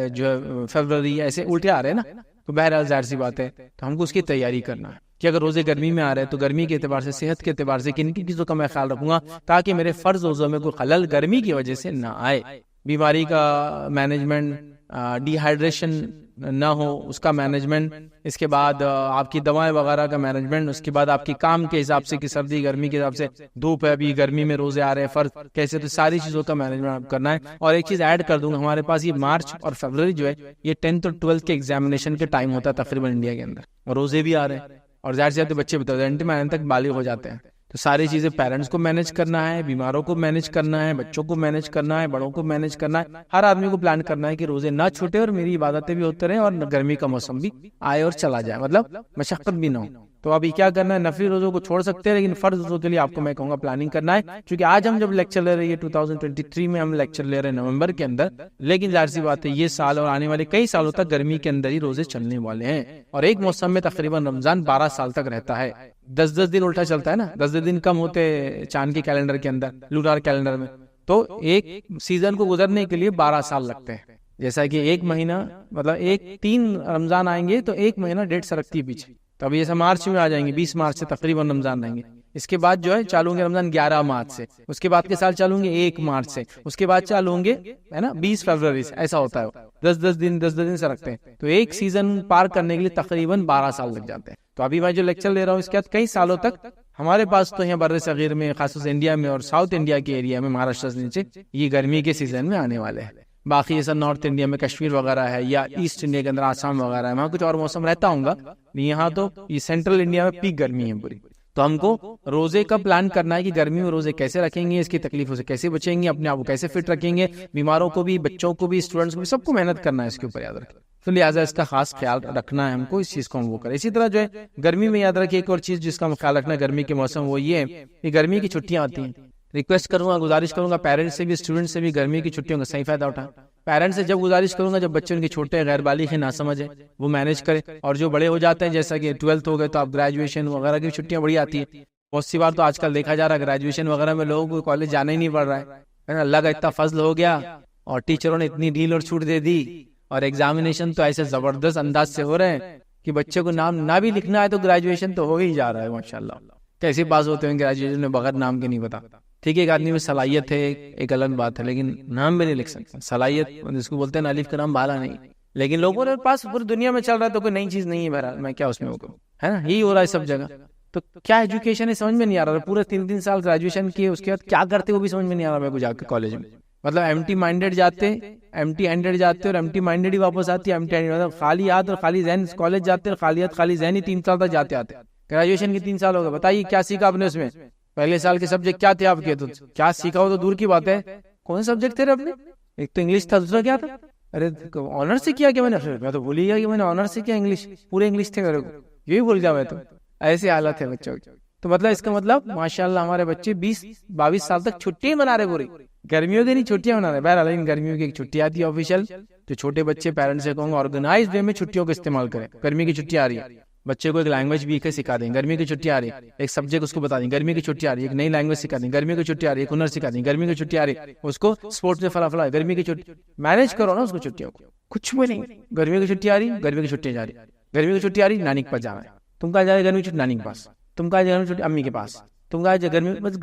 جو فروری ایسے الٹے آ رہے ہیں نا. تو بہرحال ظاہر سی بات ہے تو ہم کو اس کی تیاری کرنا ہے کہ اگر روزے گرمی میں آ رہے ہیں تو گرمی کے اعتبار سے، صحت کے اعتبار سے کن چیزوں کا میں خیال رکھوں گا تاکہ میرے فرض روزوں میں کوئی خلل گرمی کی وجہ سے نہ آئے. بیماری کا مینجمنٹ ڈی ہائیڈریشن نہ ہو اس کا مینجمنٹ، اس کے بعد آپ کی دوائیں وغیرہ کا مینجمنٹ، اس کے بعد آپ کی کام کے حساب سے کہ سردی گرمی کے حساب سے، دھوپ ہے ابھی گرمی میں روزے آ رہے ہیں فرض کیسے، تو ساری چیزوں کا مینجمنٹ آپ کرنا ہے۔ اور ایک چیز ایڈ کر دوں گا، ہمارے پاس یہ مارچ اور فروری جو ہے یہ 10th اور 12th کے ایگزامینیشن کے ٹائم ہوتا ہے تقریباً انڈیا کے اندر، اور روزے بھی آ رہے ہیں، اور ظاہر سی بات ہے بچے انٹی مہینے تک بالغ ہو جاتے ہیں، تو ساری چیزیں پیرنٹس کو مینج کرنا ہے، بیماروں کو مینج کرنا ہے، بچوں کو مینج کرنا ہے، بڑوں کو مینج کرنا ہے، ہر آدمی کو پلان کرنا ہے کہ روزے نہ چھوٹے اور میری عبادتیں بھی ہوتے رہیں اور گرمی کا موسم بھی آئے اور چلا جائے، مطلب مشقت بھی نہ ہو۔ تو ابھی کیا کرنا ہے، نفلی روزوں کو چھوڑ سکتے ہیں لیکن فرض روزوں کے لیے آپ کو میں کہوں گا پلاننگ کرنا ہے، کیونکہ آج ہم جب لیکچر لے رہے ہیں 2023 میں ہم لیکچر لے رہے ہیں نومبر کے اندر، لیکن ظاہر سی بات ہے یہ سال اور آنے والے کئی سالوں تک گرمی کے اندر ہی روزے چلنے والے ہیں، اور ایک موسم میں تقریباً رمضان 12 سال تک رہتا ہے، 10 دن الٹا چلتا ہے نا، 10 دن کم ہوتے چاند کے کیلنڈر کے اندر، لونار کیلنڈر میں، تو ایک سیزن کو گزرنے کے لیے 12 سال لگتے ہیں، جیسا کہ ایک مہینہ مطلب 3 رمضان آئیں گے تو ایک مہینہ 1.5 سال رکھتی ہے پیچھے، تو ابھی جیسے مارچ میں آ جائیں گے، 20 مارچ سے تقریباً رمضان رہیں گے، اس کے بعد جو ہے چالوں گے رمضان 11 مارچ سے، اس کے بعد کے سال چالوں گے 1 مارچ سے، اس کے بعد چالوں گے ہے نا 20 فروری سے، ایسا ہوتا ہے، 10 دن سے رکھتے ہیں، تو ایک سیزن پار کرنے کے لیے تقریباً 12 سال لگ جاتے ہیں۔ تو ابھی میں جو لیکچر لے رہا ہوں اس کے بعد کئی سالوں تک ہمارے پاس تو یہاں بر صغیر میں خاص انڈیا میں اور ساؤتھ انڈیا کے ایریا میں مہاراشٹر سے نیچے یہ گرمی کے سیزن میں آنے والے ہیں، باقی جیسا نارتھ انڈیا میں کشمیر وغیرہ ہے یا ایسٹ انڈیا کے اندر آسام وغیرہ ہے وہاں کچھ اور موسم رہتا ہوں گا، یہاں تو یہ سینٹرل انڈیا میں پیک گرمی ہے پوری، تو ہم کو روزے کا پلان کرنا ہے کہ گرمی میں روزے کیسے رکھیں گے، اس کی تکلیفوں سے کیسے بچیں گے، اپنے آپ کو کیسے فٹ رکھیں گے، بیماروں کو بھی، بچوں کو بھی، اسٹوڈنٹس کو بھی، سب کو محنت کرنا ہے اس کے اوپر، یاد رکھیں، تو لہٰذا اس کا خاص خیال رکھنا ہے ہم کو، اس چیز کو ہم وہ کریں۔ اسی طرح جو ہے گرمی میں یاد رکھیں ایک اور چیز جس کا خیال رکھنا ہے گرمی کے موسم، وہ یہ ہے کہ گرمی کی چھٹیاں آتی ہیں، ریکویسٹ کروں گا، گزارش کروں گا پیرنٹس سے بھی، اسٹوڈنٹ سے بھی، گرمی کی چھٹیوں کا صحیح فائدہ اٹھائیں۔ پیرنٹس سے جب گزارش کروں گا جب بچے ان کے چھوٹے غیر بالغ ہیں، ناسمجھ ہیں، وہ مینج کرے، اور جو بڑے ہو جاتے ہیں جیسا کہ 12th ہو گئے تو آپ گریجویشن وغیرہ کی چھٹیاں بڑی آتی ہیں، بہت سی بار تو آج کل دیکھا جا رہا ہے گریجویشن وغیرہ میں لوگوں کو کالج جانا ہی نہیں پڑ رہا ہے، اللہ کا اتنا فضل ہو گیا اور ٹیچروں نے اتنی ڈھیل اور چھوٹ دے دی، اور ایگزامینیشن تو ایسے زبردست انداز سے ہو رہے ہیں کہ بچے کو نام نہ بھی لکھنا ہے تو گریجویشن تو ہو ہی جا رہا ہے، ماشاءاللہ کیسے پاس ہوتے ہیں گریجویشن میں بغیر نام کے، نہیں پتا، ٹھیک ہے ایک آدمی میں صلاحیت ہے ایک الگ بات ہے، لیکن نام بھی نہیں لکھ سکتا، صلاحیت جس کو بولتے ہیں الف کا نام بالا نہیں، لیکن لوگوں نے پاس پوری دنیا میں چل رہا ہے تو کوئی نئی چیز نہیں ہے، بہرحال میں کیا اس میں ہوگا، ہے نا، یہی ہو رہا ہے سب جگہ، تو کیا ایجوکیشن ہے سمجھ میں نہیں آ رہا، پورے 3 سال گریجویشن کیے اس کے بعد کیا کرتے وہ بھی سمجھ میں نہیں آ رہا میرے کو، جا کے کالج میں مطلب ایمٹی مائنڈیڈ جاتے، ایمٹی ہینڈیڈ جاتے اور ایمٹی مائنڈیڈ ہی واپس آتی ہے، ایمٹی ہینڈیڈ مطلب خالی ہاتھ اور خالی ذہن کالج جاتے اور خالی ذہن ہی 3 سال تک جاتے آتے، گریجویشن کے 3 سال ہو گئے، بتائیے کیا سیکھا آپ نے اس میں، پہلے سال کے سبجیکٹ کیا تھے آپ کے، تو کیا سیکھا ہو تو دور کی بات ہے، کون سے سبجیکٹ تھے اپنے، ایک تو انگلش تھا، دوسرا کیا تھا، ارے آنر سے کیا میں نے، میں تو بھول ہی گیا کہ میں نے آنر سے کیا، انگلش پورے انگلش تھے میرے کو، یہی بھول گیا میں تو، ایسے حالت ہے بچوں کی، تو مطلب اس کا مطلب ماشاءاللہ ہمارے بچے 20-22 سال تک چھٹی منا رہے، پوری گرمیوں کی نہیں چھٹیاں منا رہے، بہرحال لیکن گرمیوں کی ایک چھٹی آتی ہے آفیشیل، تو چھوٹے بچے پیرنٹس سے کہوں گا آرگنائز وے میں چھٹیوں کا استعمال کریں، گرمی کی چھٹی آ رہی ہے بچے کو ایک لینگویج بھی سکھا دیں، گرمی کی چھٹی آ رہی ہے ایک سبجیکٹ اس کو بتا دیں، گرمی کی چھٹی آ رہی ہے ایک نئی لینگویج سکھا دیں، گرمی کی چھٹی آ رہی ہے ایک ہنر سکھا دیں، گرمی کی چھٹی آ رہی ہے اس کو اسپورٹس میں فلا فلا، گرمی کی چھٹی مینج کرو نا اس کو، چھٹیوں کو کچھ بھی نہیں، گرمی کی چھٹی آ رہی، گرمی کی چھٹی جا رہی، گرمی کی چھٹی آ رہی نانی کے پاس جانا ہے، تم کہاں جا رہے گرمی کی چھٹی، نانی کے پاس، تم کہاں جا رہے چھٹی، امی کے پاس، تم کہاں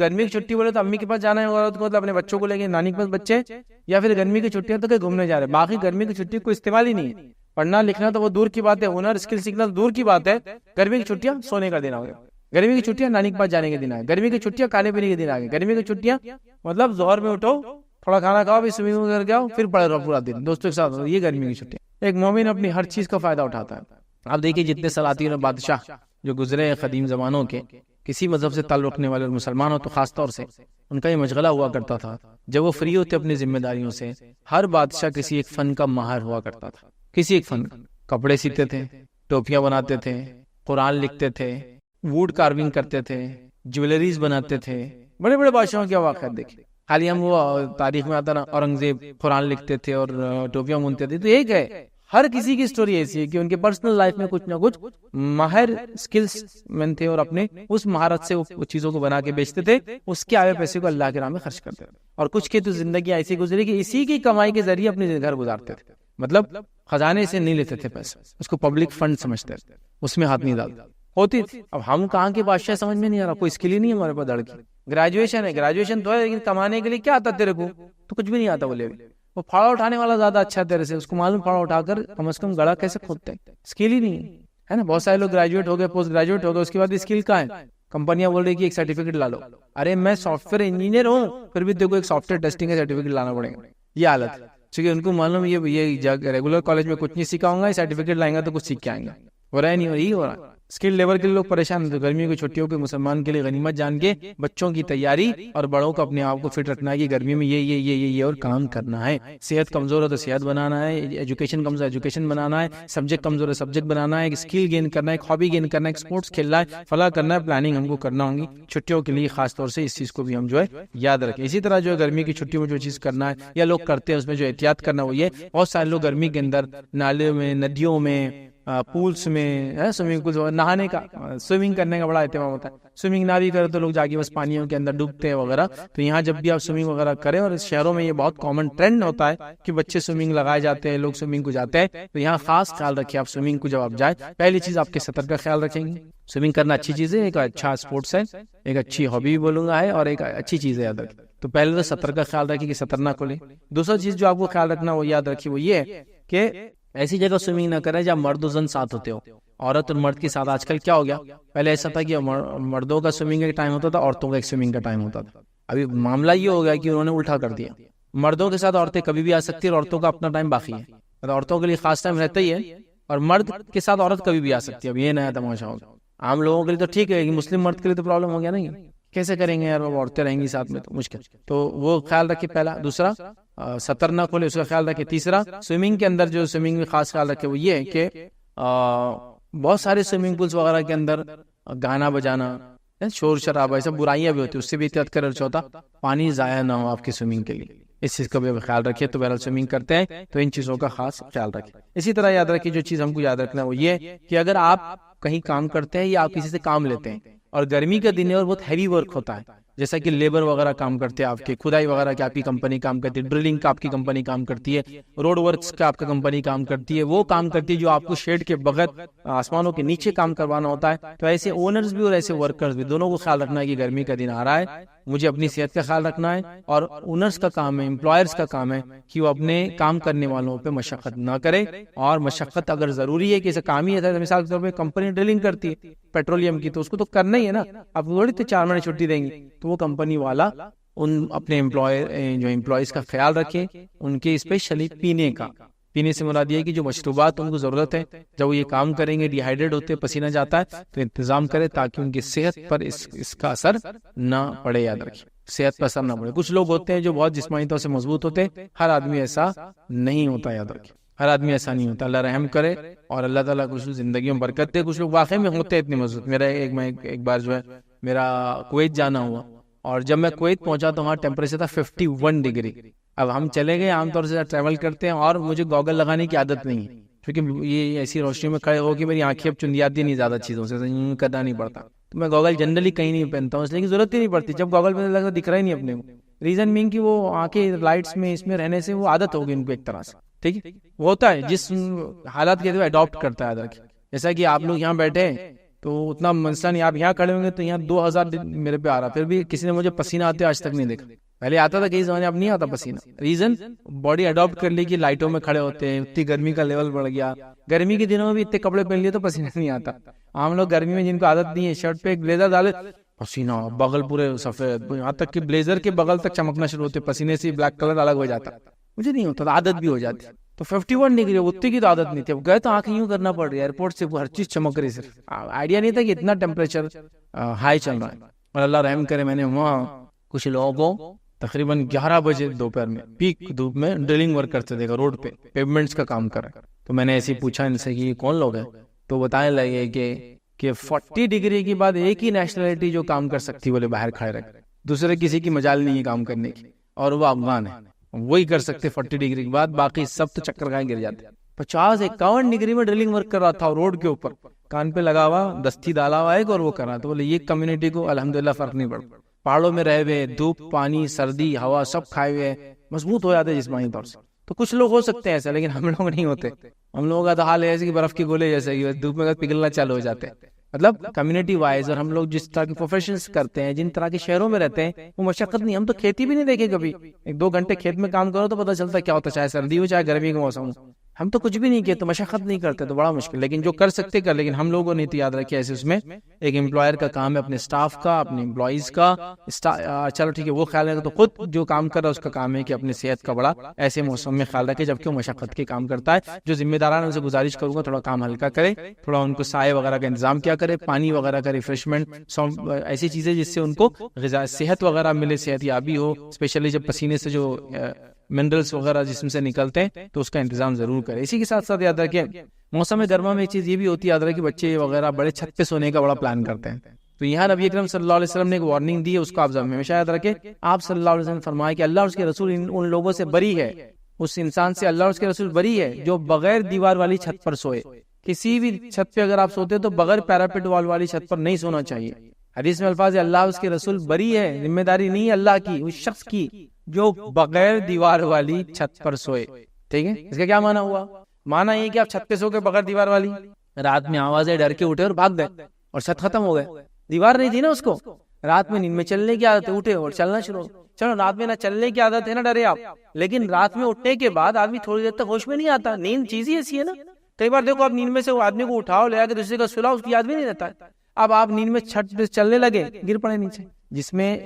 گرمی کی چھٹی بولے تو امی کے پاس جانا ہے، اور مطلب اپنے بچوں کو لے کے نانی کے پاس بچے، یا پھر گرمی کی چھٹیاں تو کہ گھومنے جا رہے، باقی گرمی کی چھٹی کوئی استعمال ہی نہیں ہے، پڑھنا لکھنا تو وہ دور کی بات ہے، ہنر اسکل سیکھنا تو دور کی بات ہے، گرمی کی چھٹیاں سونے کا دن آ گیا، گرمی کی چھٹیاں نانی کے پاس جانے کے دن آ گئے، گرمی کی چھٹیاں کھانے پینے کے دن آ گئے، گرمی کی چھٹیاں مطلب ظہر میں اٹھو تھوڑا کھانا کھاؤ بھی سوئمنگ کر کے آؤ پھر پڑھ رہو پورا دن دوستوں کے ساتھ، یہ گرمی کی چھٹیاں۔ ایک مومن اپنی ہر چیز کا فائدہ اٹھاتا ہے۔ آپ دیکھیے جتنے سلاطین اور بادشاہ جو گزرے ہیں قدیم زمانوں کے، کسی مذہب سے تعلق رکھنے والے اور مسلمان ہو تو خاص طور سے ان کا یہ مشغلہ ہوا کرتا تھا، جب وہ فری ہوتے اپنی ذمہ داریوں سے، ہر بادشاہ کسی ایک فن کا ماہر ہوا کرتا تھا، کسی ایک فن کا، کپڑے سیتے تھے، ٹوپیاں بناتے تھے، قرآن لکھتے تھے، ووڈ کارونگ کرتے تھے، جویلریز بناتے تھے، بڑے بڑے بادشاہوں کے واقعات دیکھیں، خالی ہم وہ تاریخ میں آتا نا اورنگزیب قرآن لکھتے تھے اور ٹوپیاں بنتے تھے، تو ایک ہے ہر کسی کی سٹوری ایسی ہے کہ ان کے پرسنل لائف میں کچھ نہ کچھ ماہر سکلز مین تھے اور اپنے اس مہارت سے وہ چیزوں کو بنا کے بیچتے تھے، اس کے آئے پیسے کو اللہ کے راہ میں خرچ کرتے تھے، اور کچھ کی تو زندگی ایسی گزری کہ اسی کی کمائی کے ذریعے اپنے گھر گزارتے تھے، مطلب خزانے سے نہیں لیتے تھے پیسے، اس کو پبلک فنڈ سمجھتے تھے، اس میں ہاتھ نہیں ڈالتے ہوتی تھی۔ اب ہم کہاں کے بادشاہ سمجھ میں نہیں آ رہا، کوئی اس کے لیے نہیں ہمارے پاس دھڑکی، گریجویشن ہے، گریجویشن تو ہے لیکن کمانے کے لیے کیا آتا تیرے کو، تو کچھ بھی نہیں آتا بولے، وہ پھاڑا اٹھانے والا زیادہ اچھا تیرے سے، اس کو معلوم پھاڑا اٹھا کر کم از کم گڑا کیسے کھودتے ہیں، اسکل ہی نہیں ہے نا. بہت سارے لوگ گریجویٹ ہو گئے، پوسٹ گریجویٹ ہو گئے، اس کے بعد اسکل کہاں ہے؟ کمپنیاں بول رہی کہ ایک سرٹیفکیٹ لا لو. ارے میں سافٹ ویئر انجینئر ہوں، پھر بھی دیکھو ایک سافٹ ویئر ٹیسٹنگ کا سرٹیفکیٹ لانا پڑے گا. یہ حالت ہے، کیونکہ ان کو معلوم یہ ریگولر کالج میں کچھ نہیں سکھاؤں گا، یہ سرٹیفکیٹ لائیں گا تو کچھ سیکھ کے آئیں گا. ہو رہا ہے نہیں، یہی ہو رہا. اسکل لیبر کے لیے لوگ پریشان ہیں. تو گرمیوں کی چھٹیوں کے مسلمان کے لیے غنیمت جان کے بچوں کی تیاری اور بڑوں کو اپنے آپ کو فٹ رکھنا ہے کہ گرمی میں یہ اور کام کرنا ہے. صحت کمزور ہے تو صحت بنانا ہے، ایجوکیشن کمزور ہے ایجوکیشن بنانا ہے، سبجیکٹ کمزور ہے سبجیکٹ بنانا ہے، ایک اسکل گین کرنا ہے، ایک ہابی گین کرنا ہے، ایک اسپورٹس کھیلنا ہے، فلاں کرنا ہے. پلاننگ ہم کو کرنا ہوگی چھٹیوں کے لیے خاص طور سے. اس چیز کو بھی ہم یاد رکھیں. اسی طرح گرمی کی چھٹیوں میں جو چیز کرنا ہے یا لوگ کرتے ہیں اس میں جو احتیاط کرنا وہ یہ، بہت سارے لوگ گرمی کے اندر نالے میں، ندیوں میں، پولس میں، سوئمنگ پولس نہانے کا، سوئمنگ کرنے کا بڑا اہتمام ہوتا ہے. سوئمنگ نہ بھی کرے تو لوگ جا کے بس پانیوں کے اندر ڈوبتے ہیں وغیرہ. تو یہاں جب بھی آپ سوئمنگ وغیرہ کریں، اور شہروں میں یہ بہت کامن ٹرینڈ ہوتا ہے کہ بچے سوئمنگ لگائے جاتے ہیں، لوگ سوئمنگ کو جاتے ہیں. تو یہاں خاص خیال رکھیں آپ سوئمنگ کو جب آپ جائیں، پہلی چیز آپ کے سطر کا خیال رکھیں گے. سوئمنگ کرنا اچھی چیز ہے، ایک اچھا اسپورٹس ہے، ایک اچھی ہابی بھی بولوں گا ہے، اور ایک اچھی چیز ہے. یاد رکھیں تو پہلے تو سطر کا خیال رکھیں کہ سطر نہ کھولیں. دوسرا چیز جو آپ کو خیال رکھنا وہ یاد رکھیے وہ یہ ہے کہ ایسی جگہ سوئمنگ نہ کریں جہاں مرد و زن ساتھ ہوتے ہو. عورت اور مرد کے ساتھ آج کل کیا ہو گیا، پہلے ایسا تھا کہ مردوں کا سوئمنگ کا ٹائم ہوتا تھا، عورتوں کا ایک سوئمنگ کا ٹائم ہوتا تھا. ابھی معاملہ یہ ہو گیا کہ انہوں نے الٹا کر دیا. مردوں کے ساتھ عورتیں کبھی بھی آ سکتی ہیں اور عورتوں کا اپنا ٹائم باقی ہے. عورتوں کے لیے خاص ٹائم رہتا ہی ہے، اور مرد کے ساتھ عورت کبھی بھی آ سکتی ہے. اب یہ نیا تماشا ہوگا. عام لوگوں کے لیے تو ٹھیک ہے، مسلم مرد کے لیے تو پرابلم ہو گیا نہیں، کیسے کریں گے یار، وہ عورتیں رہیں گی ساتھ میں تو مشکل. تو وہ خیال رکھے پہلا. دوسرا سطر نہ کھولے، اس کا خیال رکھے. تیسرا سوئمنگ کے اندر جو سوئمنگ میں خاص خیال رکھے وہ یہ ہے کہ بہت سارے سوئمنگ پولس وغیرہ کے اندر گانا بجانا، شور شرابہ، ایسا برائیاں بھی ہوتی ہیں، اس سے بھی احتیاط کریں. چوتھا پانی ضائع نہ ہو آپ کی سوئمنگ کے لیے، اس چیز کا بھی خیال رکھیے. تو بہرحال سوئمنگ کرتے ہیں تو ان چیزوں کا خاص خیال رکھیں. اسی طرح یاد رکھیے جو چیز ہم کو یاد رکھنا ہے وہ یہ کہ اگر آپ کہیں کام کرتے ہیں یا آپ کسی سے کام لیتے ہیں اور گرمی کا دن ہے اور بہت ہیوی ورک ہوتا ہے، جیسا کہ لیبر وغیرہ کام کرتے ہیں، آپ کے کھدائی وغیرہ کی آپ کی کمپنی کام کرتی ہے، ڈرلنگ کا آپ کی کمپنی کام کرتی ہے، روڈ ورکس کا آپ کا کمپنی کام کرتی ہے، وہ کام کرتی ہے جو آپ کو شیڈ کے بغیر آسمانوں کے نیچے کام کروانا ہوتا ہے. تو ایسے اونرز بھی اور ایسے ورکرز بھی دونوں کو خیال رکھنا ہے کہ گرمی کا دن آ رہا ہے، مجھے اپنی صحت کا خیال رکھنا ہے. اور اونرز کا کام ہے، امپلائرز کا کام ہے کہ وہ اپنے کام کرنے والوں پہ مشقت نہ کرے. اور مشقت اگر ضروری ہے کہ اسے کام ہی ہے، مثال کے طور پہ کمپنی ڈرلنگ کرتی ہے پیٹرولیم کی، تو اس کو تو کرنا ہی ہے نا. اب تھوڑی تو 4 مہینے چھٹی دیں گے. تو وہ کمپنی والا ان اپنے امپلائیز کا خیال رکھے، ان کے اسپیشلی پینے سے مراد یہ ہے کہ جو مشروبات ان کو ضرورت ہے جب وہ یہ کام کریں گے، ڈی ہائیڈریٹ ہوتے پسینہ جاتا ہے، تو انتظام کرے تاکہ ان کی صحت پر اس کا اثر نہ پڑے. یاد رکھیں صحت پر اثر نہ پڑے. کچھ لوگ ہوتے ہیں جو بہت جسمانی طور سے مضبوط ہوتے ہیں، ہر آدمی ایسا نہیں ہوتا. یاد رکھیں ہر آدمی ایسا نہیں ہوتا. اللہ رحم کرے اور اللہ تعالیٰ کچھ زندگی میں برکت دے. کچھ لوگ واقعی میں ہوتے ہیں اتنے مضبوط. میرا ایک بار جو ہے میرا کویت جانا ہوا، اور جب میں کویت پہنچا تو وہاں ٹیمپریچر تھا 51 ڈگری. اب ہم چلے گئے، عام طور سے ٹریول کرتے ہیں اور مجھے گوگل لگانے کی عادت نہیں ہے، کیونکہ یہ ایسی روشنی میں کھڑے ہو کہ میری آنکھیں اب چندیاتی نہیں زیادہ چیزوں سے کرنا نہیں پڑتا. تو میں گوگل جنرلی کہیں نہیں پہنتا ہوں، اس لیے ضرورت ہی نہیں پڑتی. جب گوگل پہ لگا دکھ رہا ہی نہیں اپنے کو. ریزن مین کہ وہ آنکھیں لائٹس میں اس میں رہنے سے وہ عادت ہوگی ان کو ایک طرح سے. ٹھیک ہے، وہ ہوتا ہے جس حالات کے اڈاپٹ کرتا ہے. جیسا کہ آپ لوگ یہاں بیٹھے تو اتنا مسئلہ نہیں، آپ یہاں کھڑے ہوں گے تو یہاں 2000 میرے پہ آ رہا، پھر بھی کسی نے مجھے پسینہ آتے آج تک نہیں دیکھا. پہلے آتا تھا کئی زمانے، اب نہیں آتا پسینہ. ریزن باڈی اڈاپٹ کر لی کہ لائٹوں میں کھڑے ہوتے ہیں، اتنی گرمی کا لیول بڑھ گیا. گرمی کے دنوں میں بھی اتنے کپڑے پہن لیے تو پسینہ نہیں آتا. عام لوگ گرمی میں جن کو عادت نہیں ہے، شرٹ پہ ایک بلیزر ڈالے پسینہ، بغل پورے سفید، یہاں تک کہ بلیزر کے بغل تک چمکنا شروع ہوتے، پسینے سے بلیک کلر الگ ہو جاتا. مجھے نہیں ہوتا، عادت بھی ہو جاتی. تو 51 ڈگری اتنی کی تو عادت نہیں تھی. اب گئے تو آنکھیں یوں کرنا پڑ رہی ہے، ایئرپورٹ سے ہر چیز چمک رہی. صرف آئیڈیا نہیں تھا کہ اتنا ٹیمپریچر ہائی چل رہا ہے. اور اللہ رحم کرے، میں نے وہاں کچھ لوگوں کو تقریباً 11 بجے دوپہر میں پیک دھوپ میں ڈرلنگ ورک کرتے دیکھا، روڈ پہ پیومنٹس کا کام کر رہے. تو میں نے ایسے ہی پوچھا ان سے کہ یہ کون لوگ ہیں، تو بتانے لگے کہ 40 ڈگری کے بعد ایک ہی نیشنلٹی جو کام کر سکتی بولے باہر کھڑے رکھ، دوسرے کسی کی مجال نہیں ہے کام کرنے کی، اور وہ افغان ہے. وہی کر سکتے 40 ڈگری کے بعد، باقی سب تو چکر کھائے گر جاتے. 50-51 ڈگری میں ڈرلنگ ورک کر رہا تھا روڈ کے اوپر، کان پہ لگا ہوا، دستی ڈالا ہوا ایک، اور وہ کر رہا. تو بولے یہ کمیونٹی کو الحمدللہ فرق نہیں پڑتا. پہاڑوں میں رہے ہوئے، دھوپ پانی سردی ہوا سب کھائے ہوئے، مضبوط ہو جاتے جسمانی طور سے. تو کچھ لوگ ہو سکتے ہیں ایسا، لیکن ہم لوگ نہیں ہوتے. ہم لوگوں کا تو حال ہے ایسے کہ برف کے گولے جیسے کہ دھوپ میں پگھلنا چالو ہو جاتے. مطلب کمیونٹی وائز، اور ہم لوگ جس طرح کے پروفیشنز کرتے ہیں، جن طرح کے شہروں میں رہتے ہیں، وہ مشقت نہیں. ہم تو کھیتی بھی نہیں دیکھے کبھی. 1-2 گھنٹے کھیت میں کام کرو تو پتہ چلتا ہے کیا ہوتا ہے، چاہے سردی ہو چاہے گرمی کا موسم ہو. ہم تو کچھ بھی نہیں کیے تو مشقت نہیں کرتے تو بڑا مشکل. لیکن جو کر سکتے کر، لیکن ہم لوگوں نے تو یاد رکھے ایسے اس میں ایک امپلائر کا کام ہے اپنے سٹاف کا، اپنے امپلائیز کا. چلو ٹھیک ہے وہ خیال رکھے، تو خود جو کام کر رہا ہے اس کا کام ہے کہ اپنی صحت کا بڑا ایسے موسم میں خیال رکھے جبکہ وہ مشقت کے کام کرتا ہے. جو ذمہ داران ان سے گزارش کروں گا تھوڑا کام ہلکا کرے، تھوڑا ان کو سائے وغیرہ کا انتظام کیا کرے، پانی وغیرہ کا ریفریشمنٹ، ایسی چیزیں جس سے ان کو غذا صحت وغیرہ ملے، صحت یابی ہو. اسپیشلی جب پسینے سے جو منرلز وغیرہ جسم سے نکلتے ہیں تو اس کا انتظام ضرور کرے. اسی کے ساتھ ساتھ یاد رکھیں موسم گرما میں ایک چیز یہ بھی ہوتی ہے، یاد رکھیں بچے وغیرہ بڑے چھت پہ سونے کا بڑا پلان کرتے ہیں. تو یہاں نبی اکرم صلی اللہ علیہ وسلم نے ایک وارننگ دی ہے، اس کو آپ ہمیشہ یاد رکھیں. آپ صلی اللہ علیہ وسلم نے فرمایا کہ اللہ اور اس کے رسول ان لوگوں سے بری ہے، اس انسان سے اللہ اور اس کے رسول بری ہے جو بغیر دیوار والی چھت پر سوئے. کسی بھی چھت پہ اگر آپ سوتے تو بغیر پیراپٹ وال والی چھت پر نہیں سونا چاہیے. حدیث میں الفاظ ہے اللہ اس کے رسول بری ہے، ذمہ داری نہیں ہے اللہ کی اس شخص کی جو بغیر دیوار والی چھت پر سوئے. ٹھیک ہے، اس کا کیا معنی ہوا؟ معنی یہ کہ آپ چھت پہ سو کے بغیر دیوار والی، رات میں آوازیں ڈر کے اٹھے اور بھاگ گئے اور چھت ختم ہو گئے. دیوار نہیں تھی نا اس کو. رات میں نیند میں چلنے کی عادت ہے، اٹھے اور چلنا شروع. چلو رات میں نہ چلنے کی عادت ہے نہ ڈرے آپ، لیکن رات میں اٹھنے کے بعد آدمی تھوڑی دیر تک ہوش میں نہیں آتا. نیند چیز ہی ایسی ہے نا. کئی بار دیکھو آپ نیند میں سے وہ آدمی کو اٹھاؤ لے کے دوسرے کا سلاؤ، اس کی یاد بھی نہیں رہتا ہے. اب آپ نیند میں چھت پہ چلنے لگے، گر پڑے نیچے، جس میں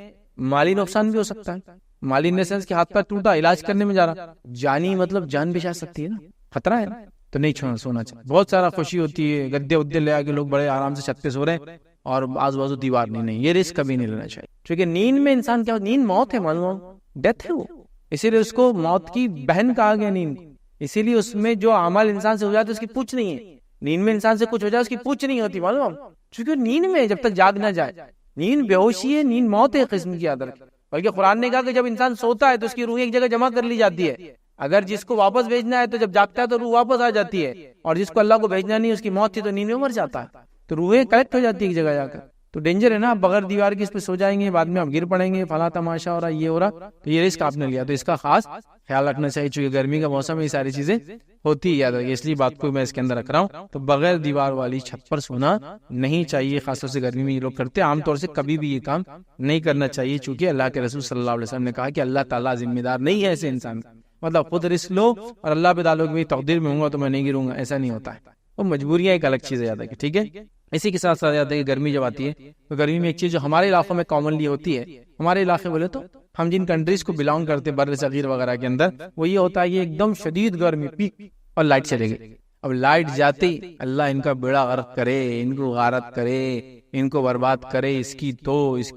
مالی نقصان بھی ہو سکتا ہے. مالی ان سینس کے ہاتھ پیر ٹوٹا، علاج کرنے میں جا رہا، جانی مطلب جان بھی جا سکتی ہے نا، خطرہ ہے نا. تو نہیں چھوڑنا سونا چاہیے. بہت سارا خوشی ہوتی ہے، گدے ودے لے آ کے لوگ بڑے آرام سے چھت پہ سو رہے ہیں اور آزو بازو دیوار نہیں. یہ رسک کبھی نہیں لینا چاہیے، کیونکہ نیند میں انسان کیا، نیند موت ہے، معلوم ڈیتھ ہے وہ. اسی لیے اس کو موت کی بہن کہا گیا نیند. اسی لیے اس میں جو اعمال انسان سے ہو جاتے اس کی پوچھ نہیں ہے. نیند میں انسان سے کچھ ہو جائے اس کی پوچھ نہیں ہوتی، معلوم، کیونکہ نیند میں جب تک جاگ نہ جائے. نیند بے ہوشی ہے، نیند موت ہے قسم کی یاد رکھ. بلکہ قرآن نے کہا کہ جب انسان سوتا ہے تو اس کی روح ایک جگہ جمع کر لی جاتی ہے. اگر جس کو واپس بھیجنا ہے تو جب جاگتا ہے تو روح واپس آ جاتی ہے، اور جس کو اللہ کو بھیجنا نہیں اس کی موت تھی تو نیند میں مر جاتا ہے. تو روحیں کلیکٹ ہو جاتی ہے ایک جگہ جا کر. تو ڈینجر ہے نا، آپ بغیر دیوار کے اس پہ سو جائیں گے، بعد میں آپ گر پڑیں گے، فلاں تماشا ہو رہا، یہ ہو رہا. تو یہ رسک آپ نے لیا، تو اس کا خاص خیال رکھنا چاہیے. چونکہ گرمی کا موسم میں یہ ساری چیزیں ہوتی ہے، یاد رکھیے. اس لیے بات کو میں اس کے اندر رکھ رہا ہوں. تو بغیر دیوار والی چھت پر سونا نہیں چاہیے، خاص طور سے گرمی میں یہ لوگ کرتے ہیں. عام طور سے کبھی بھی یہ کام نہیں کرنا چاہیے، چونکہ اللہ کے رسول صلی اللہ علیہ وسلم نے کہا کہ اللہ تعالیٰ ذمہ دار نہیں ہے ایسے انسان کا. مطلب خود رسک لو اور اللہ پہ ڈالو کہ تقدیر میں ہوں گا تو میں نہیں گروں گا، ایسا نہیں ہوتا ہے. وہ مجبوریاں ایک الگ چیز ہے، یاد رکھیے. ٹھیک ہے. اسی کے ساتھ ساتھ یاد ہے کہ گرمی جب آتی ہے تو گرمی میں ایک چیز جو ہمارے علاقوں میں کامنلی ہوتی ہے، ہمارے علاقے بولے تو ہم جن کنٹریز کو بلانگ کرتے ہیں بر صغیر وغیرہ کے اندر، وہ یہ ہوتا ہے یہ ایک دم شدید گرمی، پیک، اور لائٹ چلے گئی. اب لائٹ جاتے ہی اللہ ان کا بیڑا غرق کرے، ان کو غارت کرے، ان کو برباد کرے. اس کی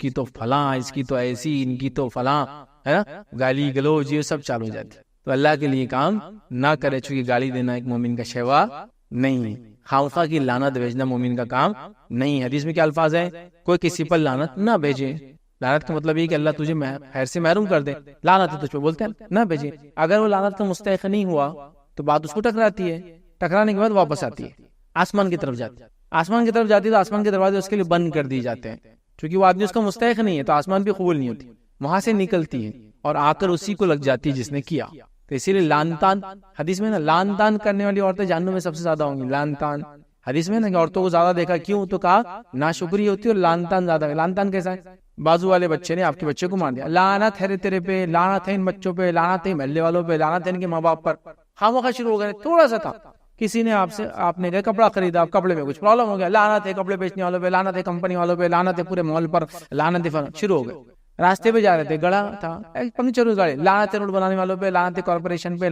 تو فلاں، اس کی تو ایسی، ان کی تو فلاں، ہے نا، گالی گلوچ یہ سب چالو ہو جاتی. تو اللہ کے لیے کام نہ کرے، چونکہ گالی دینا ایک مومن کا شیوا نہیں. خامخواہ کی لعنت بھیجنا مومن کا کام نہیں. حدیث میں کیا الفاظ ہے؟ کوئی کسی پر لعنت نہ بھیجے. لعنت کا مطلب یہ کہ اللہ تجھے خیر سے محروم کر دے. لعنت تجھ پہ بولتے ہیں نہ بھیجے. اگر وہ لعنت کا مستحق نہیں ہوا تو بات اس کو ٹکراتی ہے، ٹکرانے کے بعد واپس آتی ہے، آسمان کی طرف جاتی ہے. آسمان کی طرف جاتی ہے تو آسمان کے دروازے اس کے لیے بند کر دیے جاتے ہیں، کیونکہ وہ آدمی اس کا مستحق نہیں ہے، تو آسمان بھی قبول نہیں ہوتی. وہاں سے نکلتی ہے اور آ کر اسی کو لگ جاتی ہے جس نے کیا. تو اسی لیے لعن طعن، حدیث میں نا لعن طعن کرنے والی عورتیں جہنم میں سب سے زیادہ ہوں گی. لعن طعن حدیث میں نا کہ عورتوں کو زیادہ دیکھا کیوں، تو کہا ناشکری ہوتی ہے اور لعن طعن زیادہ ہے. لعن طعن کیسا ہے؟ بازو والے بچے نے آپ کے بچے کو مار دیا، لعنت ہے تیرے پہ، لعنت ہے ان بچوں پہ، لعنت ہے محلے والوں پہ، لعنت ہے ان کے ماں باپ پر. خاموخواہ شروع ہو گئے. تھوڑا سا تھا، کسی نے آپ نے کپڑا خریدا، کپڑے میں کچھ پرابلم ہو گیا، لعنت ہے کپڑے بیچنے والوں پہ، لعنت ہے کمپنی والوں پہ، لعنت ہے پورے مال پر، لعنت ہے. شروع ہو گئے. راستے پہ جا رہے تھے، گڑا تھا، پنچر گاڑی، لعنت ہے روڈ بنانے والوں پہ، لعنت ہے کارپوریشن پہ،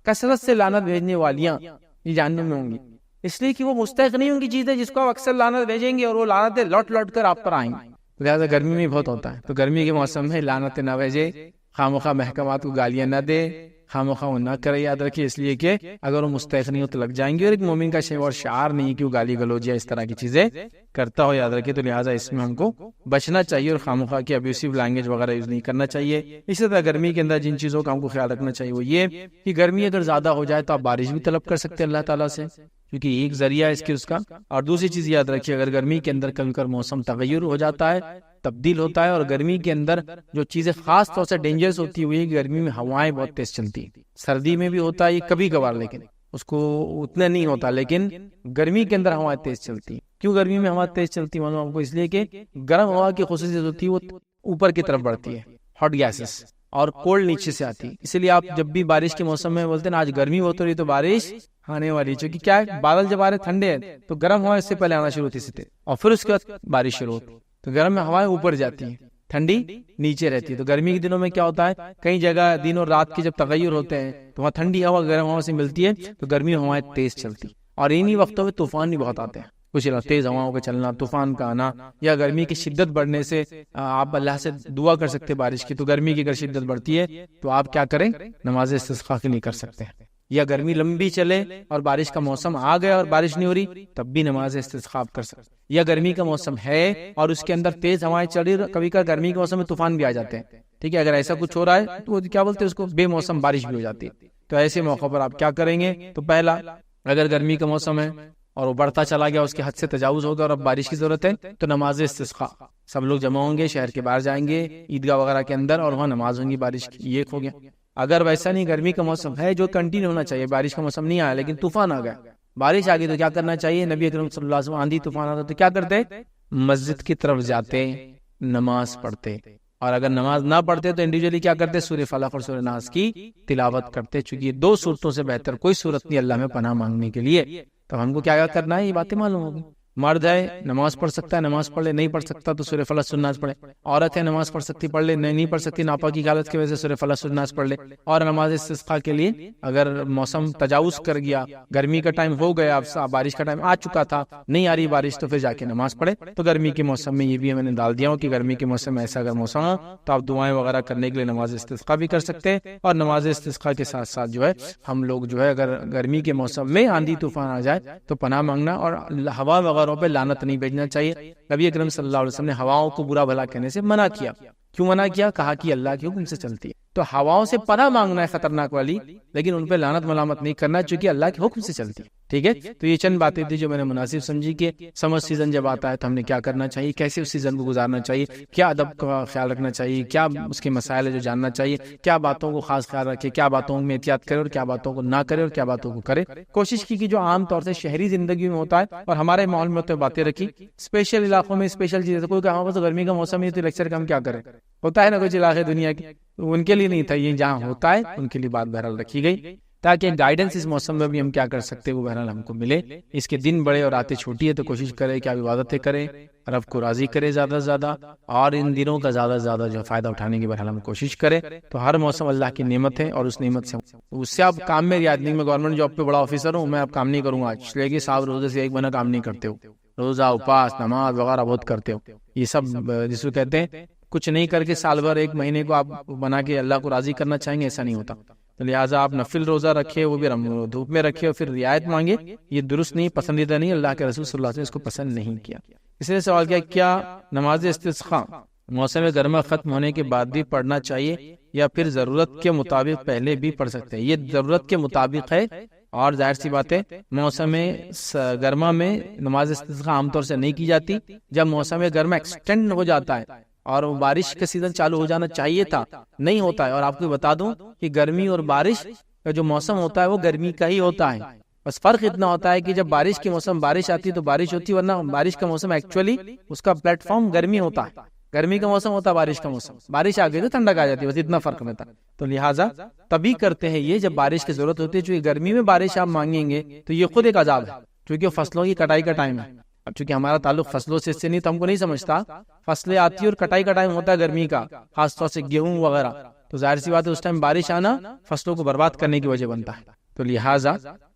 کثرت سے لعنت بھیجنے والیاں یہ جہنم میں ہوں گی. اس لیے کہ وہ مستحق نہیں ہوں گی چیزیں جس کو آپ اکثر لعنت بھیجیں گے، اور وہ لعنتیں لوٹ لوٹ کر آپ پر آئیں گی. لہٰذا گرمی میں بہت ہوتا ہے. تو گرمی کے موسم میں لعنتیں نہ بھیجے، خامخواہ محکمات کو گالیاں نہ دے، خامخواہ وہ نہ کرے. یاد رکھیے اس لیے کہ اگر وہ مستحق نہیں ہو تو لگ جائیں گے، اور ایک مومن کا شیوا اور شعار نہیں کہ وہ گالی گلوچ یا اس طرح کی چیزیں کرتا ہو. یاد رکھیے. تو لہٰذا اس میں ہم کو بچنا چاہیے، اور خامخواہ کی ابیوسو لینگویج وغیرہ یوز نہیں کرنا چاہیے. اسی طرح گرمی کے اندر جن چیزوں کا ہم کو خیال رکھنا چاہیے وہ یہ کہ گرمی اگر زیادہ ہو جائے تو آپ بارش بھی طلب کر سکتے ہیں اللہ تعالیٰ سے، کیونکہ ایک ذریعہ ہے اس کا. اور دوسری چیز یاد رکھیے، اگر گرمی کے اندر کبھی کبھی موسم تغیر ہو جاتا ہے، تبدیل ہوتا ہے، اور گرمی کے اندر جو چیزیں خاص طور سے ڈینجرس ہوتی ہوئی کہ گرمی میں ہوائیں بہت تیز چلتی. سردی میں بھی ہوتا ہے یہ کبھی کبھار، لیکن اس کو اتنا نہیں ہوتا. لیکن گرمی کے اندر ہوائیں تیز چلتی کیوں گرمی میں ہوا تیز چلتی ہے؟ معلوم آپ کو اس لیے کہ گرم ہوا کی خصوصیت ہوتی ہے وہ اوپر کی طرف بڑھتی ہے، ہاٹ گیسز، اور کولڈ نیچے سے آتی ہے. اسی لیے آپ جب بھی بارش کے موسم میں بولتے ہیں نا آج گرمی بہت ہو رہی تو بارش آنے والی، چونکہ کیا ہے بادل جب آ رہے ٹھنڈے ہیں تو گرم ہوا اس سے پہلے آنا شروع ہوتی ہے اور پھر اس کے بعد بارش شروع ہوتی. تو گرم میں ہوائیں اوپر جاتی ہیں، ٹھنڈی نیچے رہتی ہے. تو گرمی کے دنوں میں کیا ہوتا ہے کئی جگہ دن اور رات کے جب تغیر ہوتے ہیں تو وہاں ٹھنڈی ہوا گرم ہوا سے ملتی ہے تو گرمی میں ہوائیں تیز چلتی، اور انہی وقتوں میں طوفان بھی بہت آتے ہیں. کچھ تیز ہواؤں کا چلنا، طوفان کا آنا، یا گرمی کی شدت بڑھنے سے آپ اللہ سے دعا کر سکتے بارش کی. تو گرمی کی اگر شدت بڑھتی ہے تو آپ کیا کریں، نماز استسقاء کے لیے کر سکتے ہیں. یا گرمی لمبی چلے اور بارش کا موسم آ گیا اور بارش نہیں ہو رہی تب بھی نماز استسقاء کر سکتے. یا گرمی کا موسم ہے اور اس کے اندر تیز ہوائیں چل رہی، کبھی کبھی گرمی کے موسم میں طوفان بھی آ جاتے ہیں، ٹھیک ہے. اگر ایسا کچھ ہو رہا ہے تو کیا بولتے ہیں اس کو، بے موسم بارش بھی ہو جاتی ہے. تو ایسے موقع پر آپ کیا کریں گے، تو پہلا اگر گرمی کا موسم ہے اور وہ بڑھتا چلا گیا، اس کے حد سے تجاوز ہوگا اور اب بارش کی ضرورت ہے، تو نماز استسقاء سب لوگ جمع ہوں گے، شہر کے باہر جائیں گے عیدگاہ وغیرہ کے اندر اور وہاں نماز ہوں گی بارش کی. یہ ایک ہو گیا. اگر ویسا نہیں، گرمی کا موسم ہے جو کنٹینیو ہونا چاہیے، بارش کا موسم نہیں آیا لیکن طوفان آ گیا، بارش آ گئی، تو کیا کرنا چاہیے؟ نبی اکرم صلی اللہ علیہ وسلم آندھی طوفان آتا تو کیا کرتے؟ مسجد کی طرف جاتے، نماز پڑھتے، اور اگر نماز نہ پڑھتے تو انڈیویجولی کیا کرتے؟ سورہ فلق اور سورہ ناس کی تلاوت کرتے، چونکہ یہ دو صورتوں سے بہتر کوئی صورت نہیں اللہ میں پناہ مانگنے کے لیے. تو ہم کو کیا کرنا ہے، یہ باتیں معلوم ہوگی. مرد ہے نماز پڑھ سکتا ہے، نماز پڑھ لے، نہیں پڑھ سکتا تو سورہ فلق سورہ ناس پڑھے. عورت ہے نماز پڑھ سکتی پڑھ لے، نہیں پڑھ سکتی ناپاکی کی حالت کی وجہ سے سورہ فلق سورہ ناس پڑھ لے. اور نماز استسقاء کے لیے اگر موسم تجاوز کر گیا، گرمی کا ٹائم ہو گیا، بارش کا ٹائم آ چکا تھا، نہیں آ رہی بارش، تو پھر جا کے نماز پڑھے. تو گرمی کے موسم میں یہ بھی میں نے ڈال دیا ہوں کہ گرمی کے موسم میں ایسا اگر موسم ہو تو آپ دعائیں وغیرہ کرنے کے لیے نماز استسقاء بھی کر سکتے ہیں. اور نماز استسقاء کے ساتھ ساتھ جو ہے ہم لوگ جو ہے اگر گرمی کے موسم میں آندھی طوفان آ جائے تو پناہ مانگنا، اور ہوا وغیرہ پہ لعنت نہیں بھیجنا چاہیے. نبی اکرم صلی اللہ علیہ وسلم نے ہواؤں کو برا بھلا کہنے سے منع کیا. کیوں منع کیا؟ کہا کہ اللہ کے حکم سے چلتی ہے. تو ہواؤں سے پناہ مانگنا ہے خطرناک والی، لیکن ان پہ لعنت ملامت نہیں کرنا چونکہ اللہ کے حکم سے چلتی ہے. ٹھیک ہے. تو یہ چند باتیں تھی جو میں نے مناسب سمجھی کہ سمر سیزن جب آتا ہے تو ہم نے کیا کرنا چاہیے، کیسے اس سیزن کو گزارنا چاہیے، کیا ادب کا خیال رکھنا چاہیے، کیا اس کے مسائل ہے جو جاننا چاہیے، کیا باتوں کو خاص خیال رکھے، کیا باتوں میں احتیاط کرے اور کیا باتوں کو نہ کرے اور کیا باتوں کو کرے. کوشش کی کہ جو عام طور سے شہری زندگی میں ہوتا ہے اور ہمارے ماحول میں ہوتے باتیں رکھی. اسپیشل علاقوں میں اسپیشل چیزیں، کوئی کہا بس گرمی کا موسم ہے تو لیکچر کا ہم کیا کریں، ہوتا ہے نا کچھ علاقے دنیا کے، ان کے لیے نہیں تھا. یہ جہاں ہوتا ہے ان کے لیے بات بہرحال رکھی گئی تاکہ گائیڈنس اس موسم میں بھی ہم کیا کر سکتے وہ بہرحال ہم کو ملے. اس کے دن بڑے اور راتیں چھوٹی ہے تو کوشش کرے کہ آپ عبادتیں کریں، رب کو راضی کرے زیادہ سے زیادہ، اور ان دنوں کا زیادہ سے زیادہ جو فائدہ اٹھانے کی بہرحال ہم کوشش کریں. تو ہر موسم اللہ کی نعمت ہے اور اس نعمت سے اس سے آپ کام میں یاد نہیں. میں گورنمنٹ جاب پہ بڑا آفیسر ہوں، میں اب کام نہیں کروں گا اس لیے کہ صاحب روزے سے ایک مہینہ کام نہیں کرتے ہو، روزہ اپاس نماز وغیرہ بہت کرتے ہو، یہ سب جس کو کہتے ہیں کچھ نہیں کر کے سال بھر ایک مہینے کو آپ بنا کے اللہ کو راضی کرنا چاہیں گے، ایسا نہیں ہوتا. تو لہٰذا آپ نفل روزہ رکھے، وہ بھی دھوپ میں رکھے اور پھر رعایت مانگے، یہ درست نہیں، پسندیدہ نہیں. اللہ کے رسول صلی اللہ علیہ وسلم اس کو پسند نہیں کیا. اس لیے سوال کیا نماز استسقاء موسم گرما ختم ہونے کے بعد بھی پڑھنا چاہیے یا پھر ضرورت کے مطابق پہلے بھی پڑھ سکتے ہیں؟ یہ ضرورت کے مطابق ہے، اور ظاہر سی بات ہے موسم گرما میں نماز استسقاء عام طور سے نہیں کی جاتی. جب موسم گرما ایکسٹینڈ ہو جاتا ہے اور بارش کا سیزن چالو ہو جانا چاہیے تھا، نہیں ہوتا ہے. اور آپ کو بتا دوں کہ گرمی اور بارش کا جو موسم ہوتا ہے وہ گرمی کا ہی ہوتا ہے، بس فرق اتنا ہوتا ہے کہ جب بارش کے موسم بارش آتی ہے تو بارش ہوتی ہے، ورنہ بارش کا موسم ایکچولی اس کا پلیٹ فارم گرمی ہوتا ہے. گرمی کا موسم ہوتا ہے بارش کا موسم، بارش آ گئی تو ٹھنڈک آ جاتی ہے، بس اتنا فرق رہتا. تو لہٰذا تبھی کرتے ہیں یہ جب بارش کی ضرورت ہوتی ہے. چونکہ گرمی میں بارش آپ مانگیں گے تو یہ خود ایک عذاب ہے، کیونکہ فصلوں کی کٹائی کا ٹائم ہے. اب چونکہ ہمارا تعلق فصلوں سے اس سے نہیں تو ہم کو نہیں سمجھتا، فصلیں آتی اور کٹائی کا ٹائم ہوتا ہے گرمی کا، خاص طور سے گیہوں وغیرہ. تو ظاہر سی بات ہے اس ٹائم بارش آنا فصلوں کو برباد کرنے کی وجہ بنتا ہے. تو لہٰذا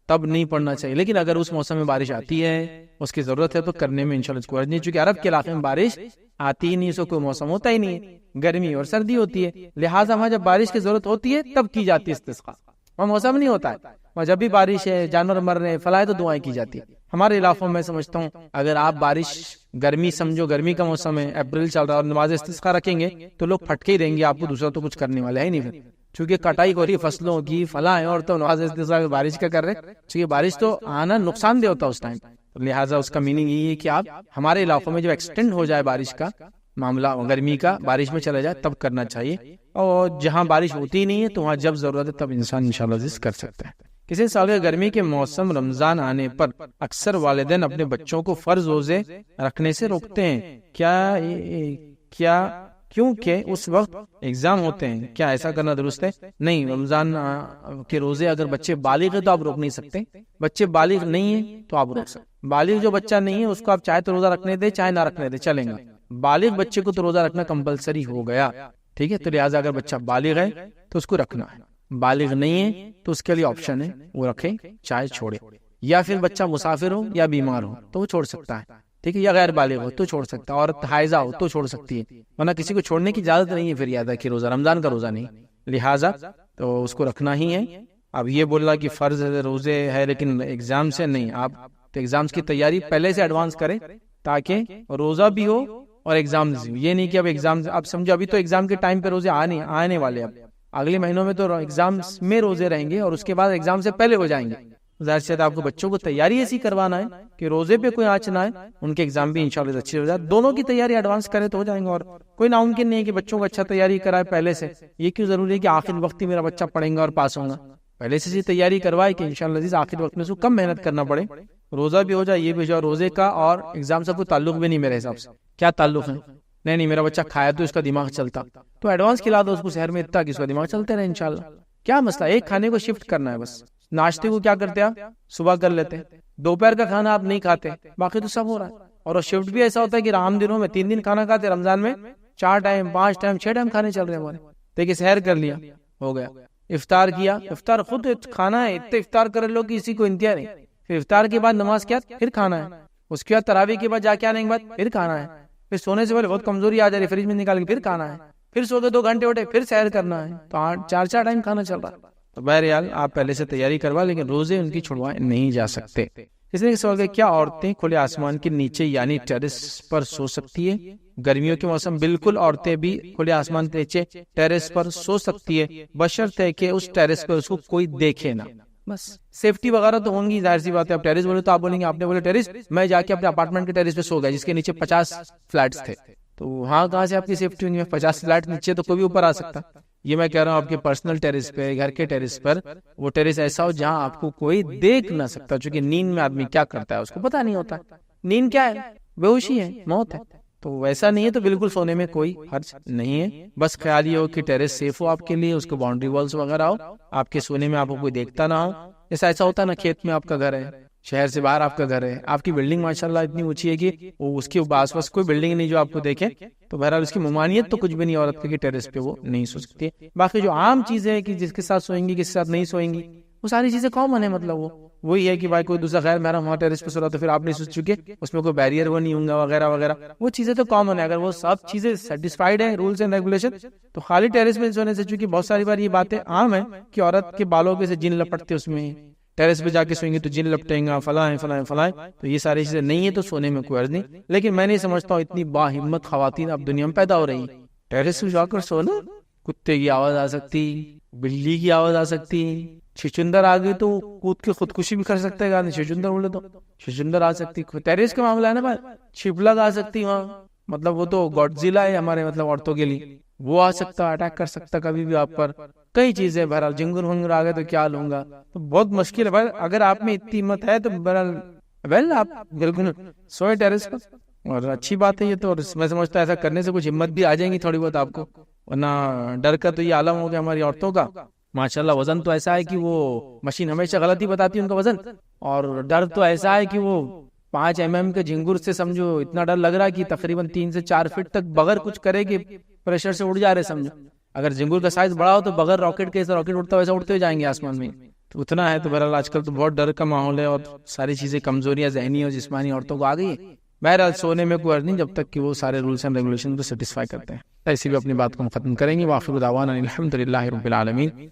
تب نہیں پڑھنا چاہیے. لیکن اگر اس موسم میں بارش آتی ہے، اس کی ضرورت ہے تو کرنے میں انشاءاللہ کوئی حرج نہیں. چونکہ عرب کے علاقے میں بارش آتی ہی نہیں، اس کو کوئی موسم ہوتا ہی نہیں ہے، گرمی اور سردی ہوتی ہے. لہٰذا وہاں جب بارش کی ضرورت ہوتی ہے تب کی جاتی ہے استسقاء. وہاں موسم نہیں ہوتا ہے، وہاں جب بھی بارش ہے، جانور مر رہے ہیں، فلاح تو دعائیں کی جاتی ہے. ہمارے علاقوں میں سمجھتا ہوں اگر آپ بارش گرمی سمجھو، گرمی کا موسم ہے، اپریل چل رہا ہے اور نماز استسقاء رکھیں گے تو لوگ پھٹکے ہی رہیں گے، آپ کو دوسرا تو کچھ کرنے والا ہے نہیں. پھر چونکہ کٹائی ہو رہی فصلوں کی فلاح ہے، اور تو نماز استسقاء بارش کا کر رہے، چونکہ بارش تو آنا نقصان دہ ہوتا ہے اس ٹائم. لہٰذا اس کا میننگ یہ ہے کہ آپ ہمارے علاقوں میں جب ایکسٹینڈ ہو جائے بارش کا معاملہ، گرمی کا بارش میں چلا جائے تب کرنا چاہیے. اور جہاں بارش ہوتی ہی نہیں ہے تو وہاں جب ضرورت ہے تب انسان انشاءاللہ کر سکتا ہے. کسی سال کے گرمی کے موسم رمضان آنے پر اکثر والدین اپنے بچوں کو فرض روزے رکھنے سے روکتے ہیں، کیونکہ اس وقت ایگزام ہوتے ہیں، کیا ایسا کرنا درست ہے؟ نہیں، رمضان کے روزے اگر بچے بالغ ہیں تو آپ روک نہیں سکتے، بچے بالغ نہیں ہیں تو آپ روک سکتے۔ بالغ جو بچہ نہیں ہے اس کو آپ چاہے تو روزہ رکھنے دیں چاہے نہ رکھنے دیں، چلیں گا۔ بالغ بچے کو تو روزہ رکھنا کمپلسری ہو گیا، ٹھیک ہے، تو لہٰذا اگر بچہ بالغ ہے تو اس کو رکھنا ہے، بالغ نہیں ہے تو اس کے لیے آپشن ہے وہ رکھے چاہے چھوڑے، یا پھر بچہ مسافر ہو یا بیمار ہو تو وہ چھوڑ سکتا ہے، ٹھیک ہے، یا غیر بالغ ہو تو چھوڑ سکتا ہے، عورت حائضہ ہو تو چھوڑ سکتی ہے، ورنہ کسی کو چھوڑنے کی اجازت نہیں ہے۔ پھر یاد ہے کہ روزہ رمضان کا روزہ نہیں، لہٰذا تو اس کو رکھنا ہی ہے۔ اب یہ بولنا کہ فرض روزے ہے لیکن ایگزام سے نہیں، آپ تو ایگزامز کی تیاری پہلے سے ایڈوانس کریں تاکہ روزہ بھی ہو اور ایگزامز بھی، یہ نہیں کہ اب ایگزام، اب سمجھو ابھی تو ایگزام کے ٹائم پہ روزے آنے والے، اب اگلے مہینوں میں تو ایگزامز میں روزے رہیں گے اور اس کے بعد ایگزام سے پہلے ہو جائیں گے۔ ظاہر سی بات ہے آپ کو بچوں کو تیاری ایسی کروانا ہے کہ روزے پہ کوئی آنچ نہ آئے، ان کے ایگزام بھی انشاءاللہ اچھے ہو جائے، دونوں کی تیاری ایڈوانس کرے تو ہو جائیں گے، اور کوئی ناممکن نہیں ہے کہ بچوں کو اچھا تیاری کرائے پہلے سے، یہ کیوں ضروری ہے کہ آخر وقت ہی میرا بچہ پڑھیں گا اور پاس ہوگا، پہلے سے تیاری کروائے کہ انشاءاللہ عزیز آخر وقت میں اس کو کم محنت کرنا پڑے، روزہ بھی ہو جائے، یہ بھی ہو جائے۔ روزے کا اور ایگزام سے کوئی تعلق بھی نہیں میرے حساب سے، کیا تعلق ہے؟ نہیں میرا بچہ کھایا تو اس کا دماغ چلتا، تو ایڈوانس کھلا دو اس کو شہر میں اتنا کہ اس کا دماغ چلتے رہے انشاءاللہ، کیا مسئلہ، ایک کھانے کو شفٹ کرنا ہے بس۔ ناشتے کو کیا کرتے آپ صبح کر لیتے، دوپہر کا کھانا آپ نہیں کھاتے، باقی تو سب ہو رہا ہے، اور شفٹ بھی ایسا ہوتا ہے کہ عام دنوں میں 3 دن کھانا کھاتے، رمضان میں 4 ٹائم 5 ٹائم 6 ٹائم کھانے چل رہے ہیں ہمارے، دیکھیے سحر کر لیا ہو گیا، افطار کیا، افطار خود کھانا ہے، اتنے افطار کر لو کہ اسی کو انتہا نہیں، پھر افطار کے بعد نماز کیا، پھر کھانا ہے، اس کے بعد تراویح کے بعد جا کے آنے کے بعد پھر کھانا ہے، پھر سونے سے پہلے بہت کمزوری آ جا رہی ہے، فریج میں نکال کے پھر کھانا ہے، پھر سو کے 2 گھنٹے اٹھے پھر سحر کرنا ہے، تو 4 ٹائم کھانا چل رہا ہے۔ تو بہرحال آپ پہلے سے تیاری کروا، لیکن روزے ان کی چھڑوائے نہیں جا سکتے۔ اس لیے سوال ہے کیا عورتیں کھلے آسمان کے نیچے یعنی ٹیرس پر سو سکتی ہے؟ گرمیوں کے موسم بالکل عورتیں بھی کھلے آسمان کے نیچے ٹیرس پر سو سکتی ہے، بشرطے کہ اس ٹیرس پر اس کو کوئی دیکھے نہ، بس سیفٹی وغیرہ تو ہوں گی، ظاہر سی بات ہے۔ اب ٹیرس بولے تو آپ بولیں گے آپ نے بولے ٹیرس، میں جا کے اپنے اپارٹمنٹ کے ٹیرس پہ سو گیا جس کے نیچے 50 فلیٹس تھے، تو وہاں کہاں سے آپ کی سیفٹی ہوں گی؟ 50 فلیٹ نیچے تو کوئی بھی اوپر آ سکتا۔ یہ میں کہہ رہا ہوں آپ کے پرسنل ٹیرس پہ، گھر کے ٹیرس پر، وہ ٹیرس ایسا ہو جہاں آپ کو کوئی دیکھ نہ سکتا، چونکہ نیند میں آدمی کیا کرتا ہے اس کو پتا نہیں ہوتا، نیند کیا ہے، بے ہوشی ہے، موت ہے، تو ویسا نہیں ہے تو بالکل سونے میں کوئی حرج نہیں ہے، بس خیال یہ ہو کہ ٹیرس سیف ہو آپ کے لیے، اس کو باؤنڈری والز وغیرہ ہو، آپ کے سونے میں آپ کو کوئی دیکھتا نہ ہو، ایسا ہوتا نا کھیت میں آپ کا گھر ہے، شہر سے باہر آپ کا گھر ہے، آپ کی بلڈنگ ماشاءاللہ اتنی اونچی ہے کہ وہ اس کے آس پاس کوئی بلڈنگ نہیں جو آپ کو دیکھے، تو بہرحال اس کی ممانعت تو کچھ بھی نہیں عورت کے ٹیرس پہ وہ نہیں سو سکتی۔ باقی جو عام چیزیں ہیں کہ جس کے ساتھ سوئیں گی کس کے ساتھ نہیں سوئیں گی، وہ ساری چیزیں کامن ہے، مطلب وہی ہے کہ بھائی کوئی دوسرا غیر محرم وہاں ٹیرس پہ سو رہا تو پھر آپ نہیں سو چکے، اس میں کوئی بیریئر وہ نہیں ہوگا وغیرہ وغیرہ، وہ چیزیں تو کامن ہے۔ اگر وہ سب چیزیں سیٹسفائیڈ ہیں رولز اینڈ ریگولیشن، تو خالی ٹیرس پہ سونے سے، چونکہ بہت ساری بار یہ باتیں عام ہیں کہ عورت کے بالوں پہ سے جن لپٹتے، اس میں ٹیرس پہ جا کے سوئیں گے تو جن لپٹیں گا، فلاں فلاں، تو یہ ساری چیزیں نہیں ہے تو سونے میں کوئی عرض نہیں، لیکن میں نہیں سمجھتا ہوں اتنی با ہمت خواتین اب دنیا میں پیدا ہو رہی ہیں، ٹیرس پہ جا کر سونا، کتے کی آواز آ سکتی، بلی کی آواز آ سکتی، چھچندر آ گئی تو کود کے خودکشی بھی کر سکتا ہے، چھچندر بولے تو چھچندر آ سکتی، ٹیرس کا معاملہ ہے نا بھائی، چھپلگ آ سکتی وہاں، مطلب وہ تو گوڈزیلا ہے ہمارے مطلب عورتوں کے لیے، وہ آ سکتا، اٹیک کر سکتا کبھی بھی آپ پر، کئی چیزیں، بہرحال جنگر ونگر آ گئے تو کیا لوں گا، تو بہت مشکل ہے بھائی، اگر آپ میں اتنی ہمت ہے تو بہرحال آپ بالکل سوئے ٹیرس پر، اور اچھی بات ہے یہ تو، اور میں سمجھتا ایسا کرنے سے کچھ ہمت بھی آ جائیں گی تھوڑی بہت آپ کو، ورنہ ڈر کا تو یہ عالم ہو گیا ہماری عورتوں کا، ماشاءاللہ وزن تو ایسا ہے کہ وہ مشین ہمیشہ غلط ہی بتاتی ہے ان کا وزن، اور ڈر تو ایسا ہے کہ وہ 5 mm کے جھنگر سے سمجھو اتنا ڈر لگ رہا ہے کہ تقریباً 3 سے 4 فٹ تک بغیر کچھ کرے کہ پریشر سے اڑ جا رہے سمجھو، اگر جھنگر کا سائز بڑا ہو تو بغیر راکٹ کے ایسا راکٹ اڑتا ویسا اڑتے جائیں گے آسمان میں، تو اتنا ہے، تو بہرحال آج کل تو بہت ڈر کا ماحول ہے، اور ساری چیزیں کمزوریاں ذہنی اور جسمانی عورتوں کو آ گئی ہے، بہرحال سونے میں کوئی عرض نہیں جب تک کہ وہ سارے رولز اینڈ ریگولیشن کو سیٹسفائی کرتے ہیں۔ ایسی بھی اپنی بات کو ختم کریں گے، وآخر دعوانا الحمدللہ رب العالمین۔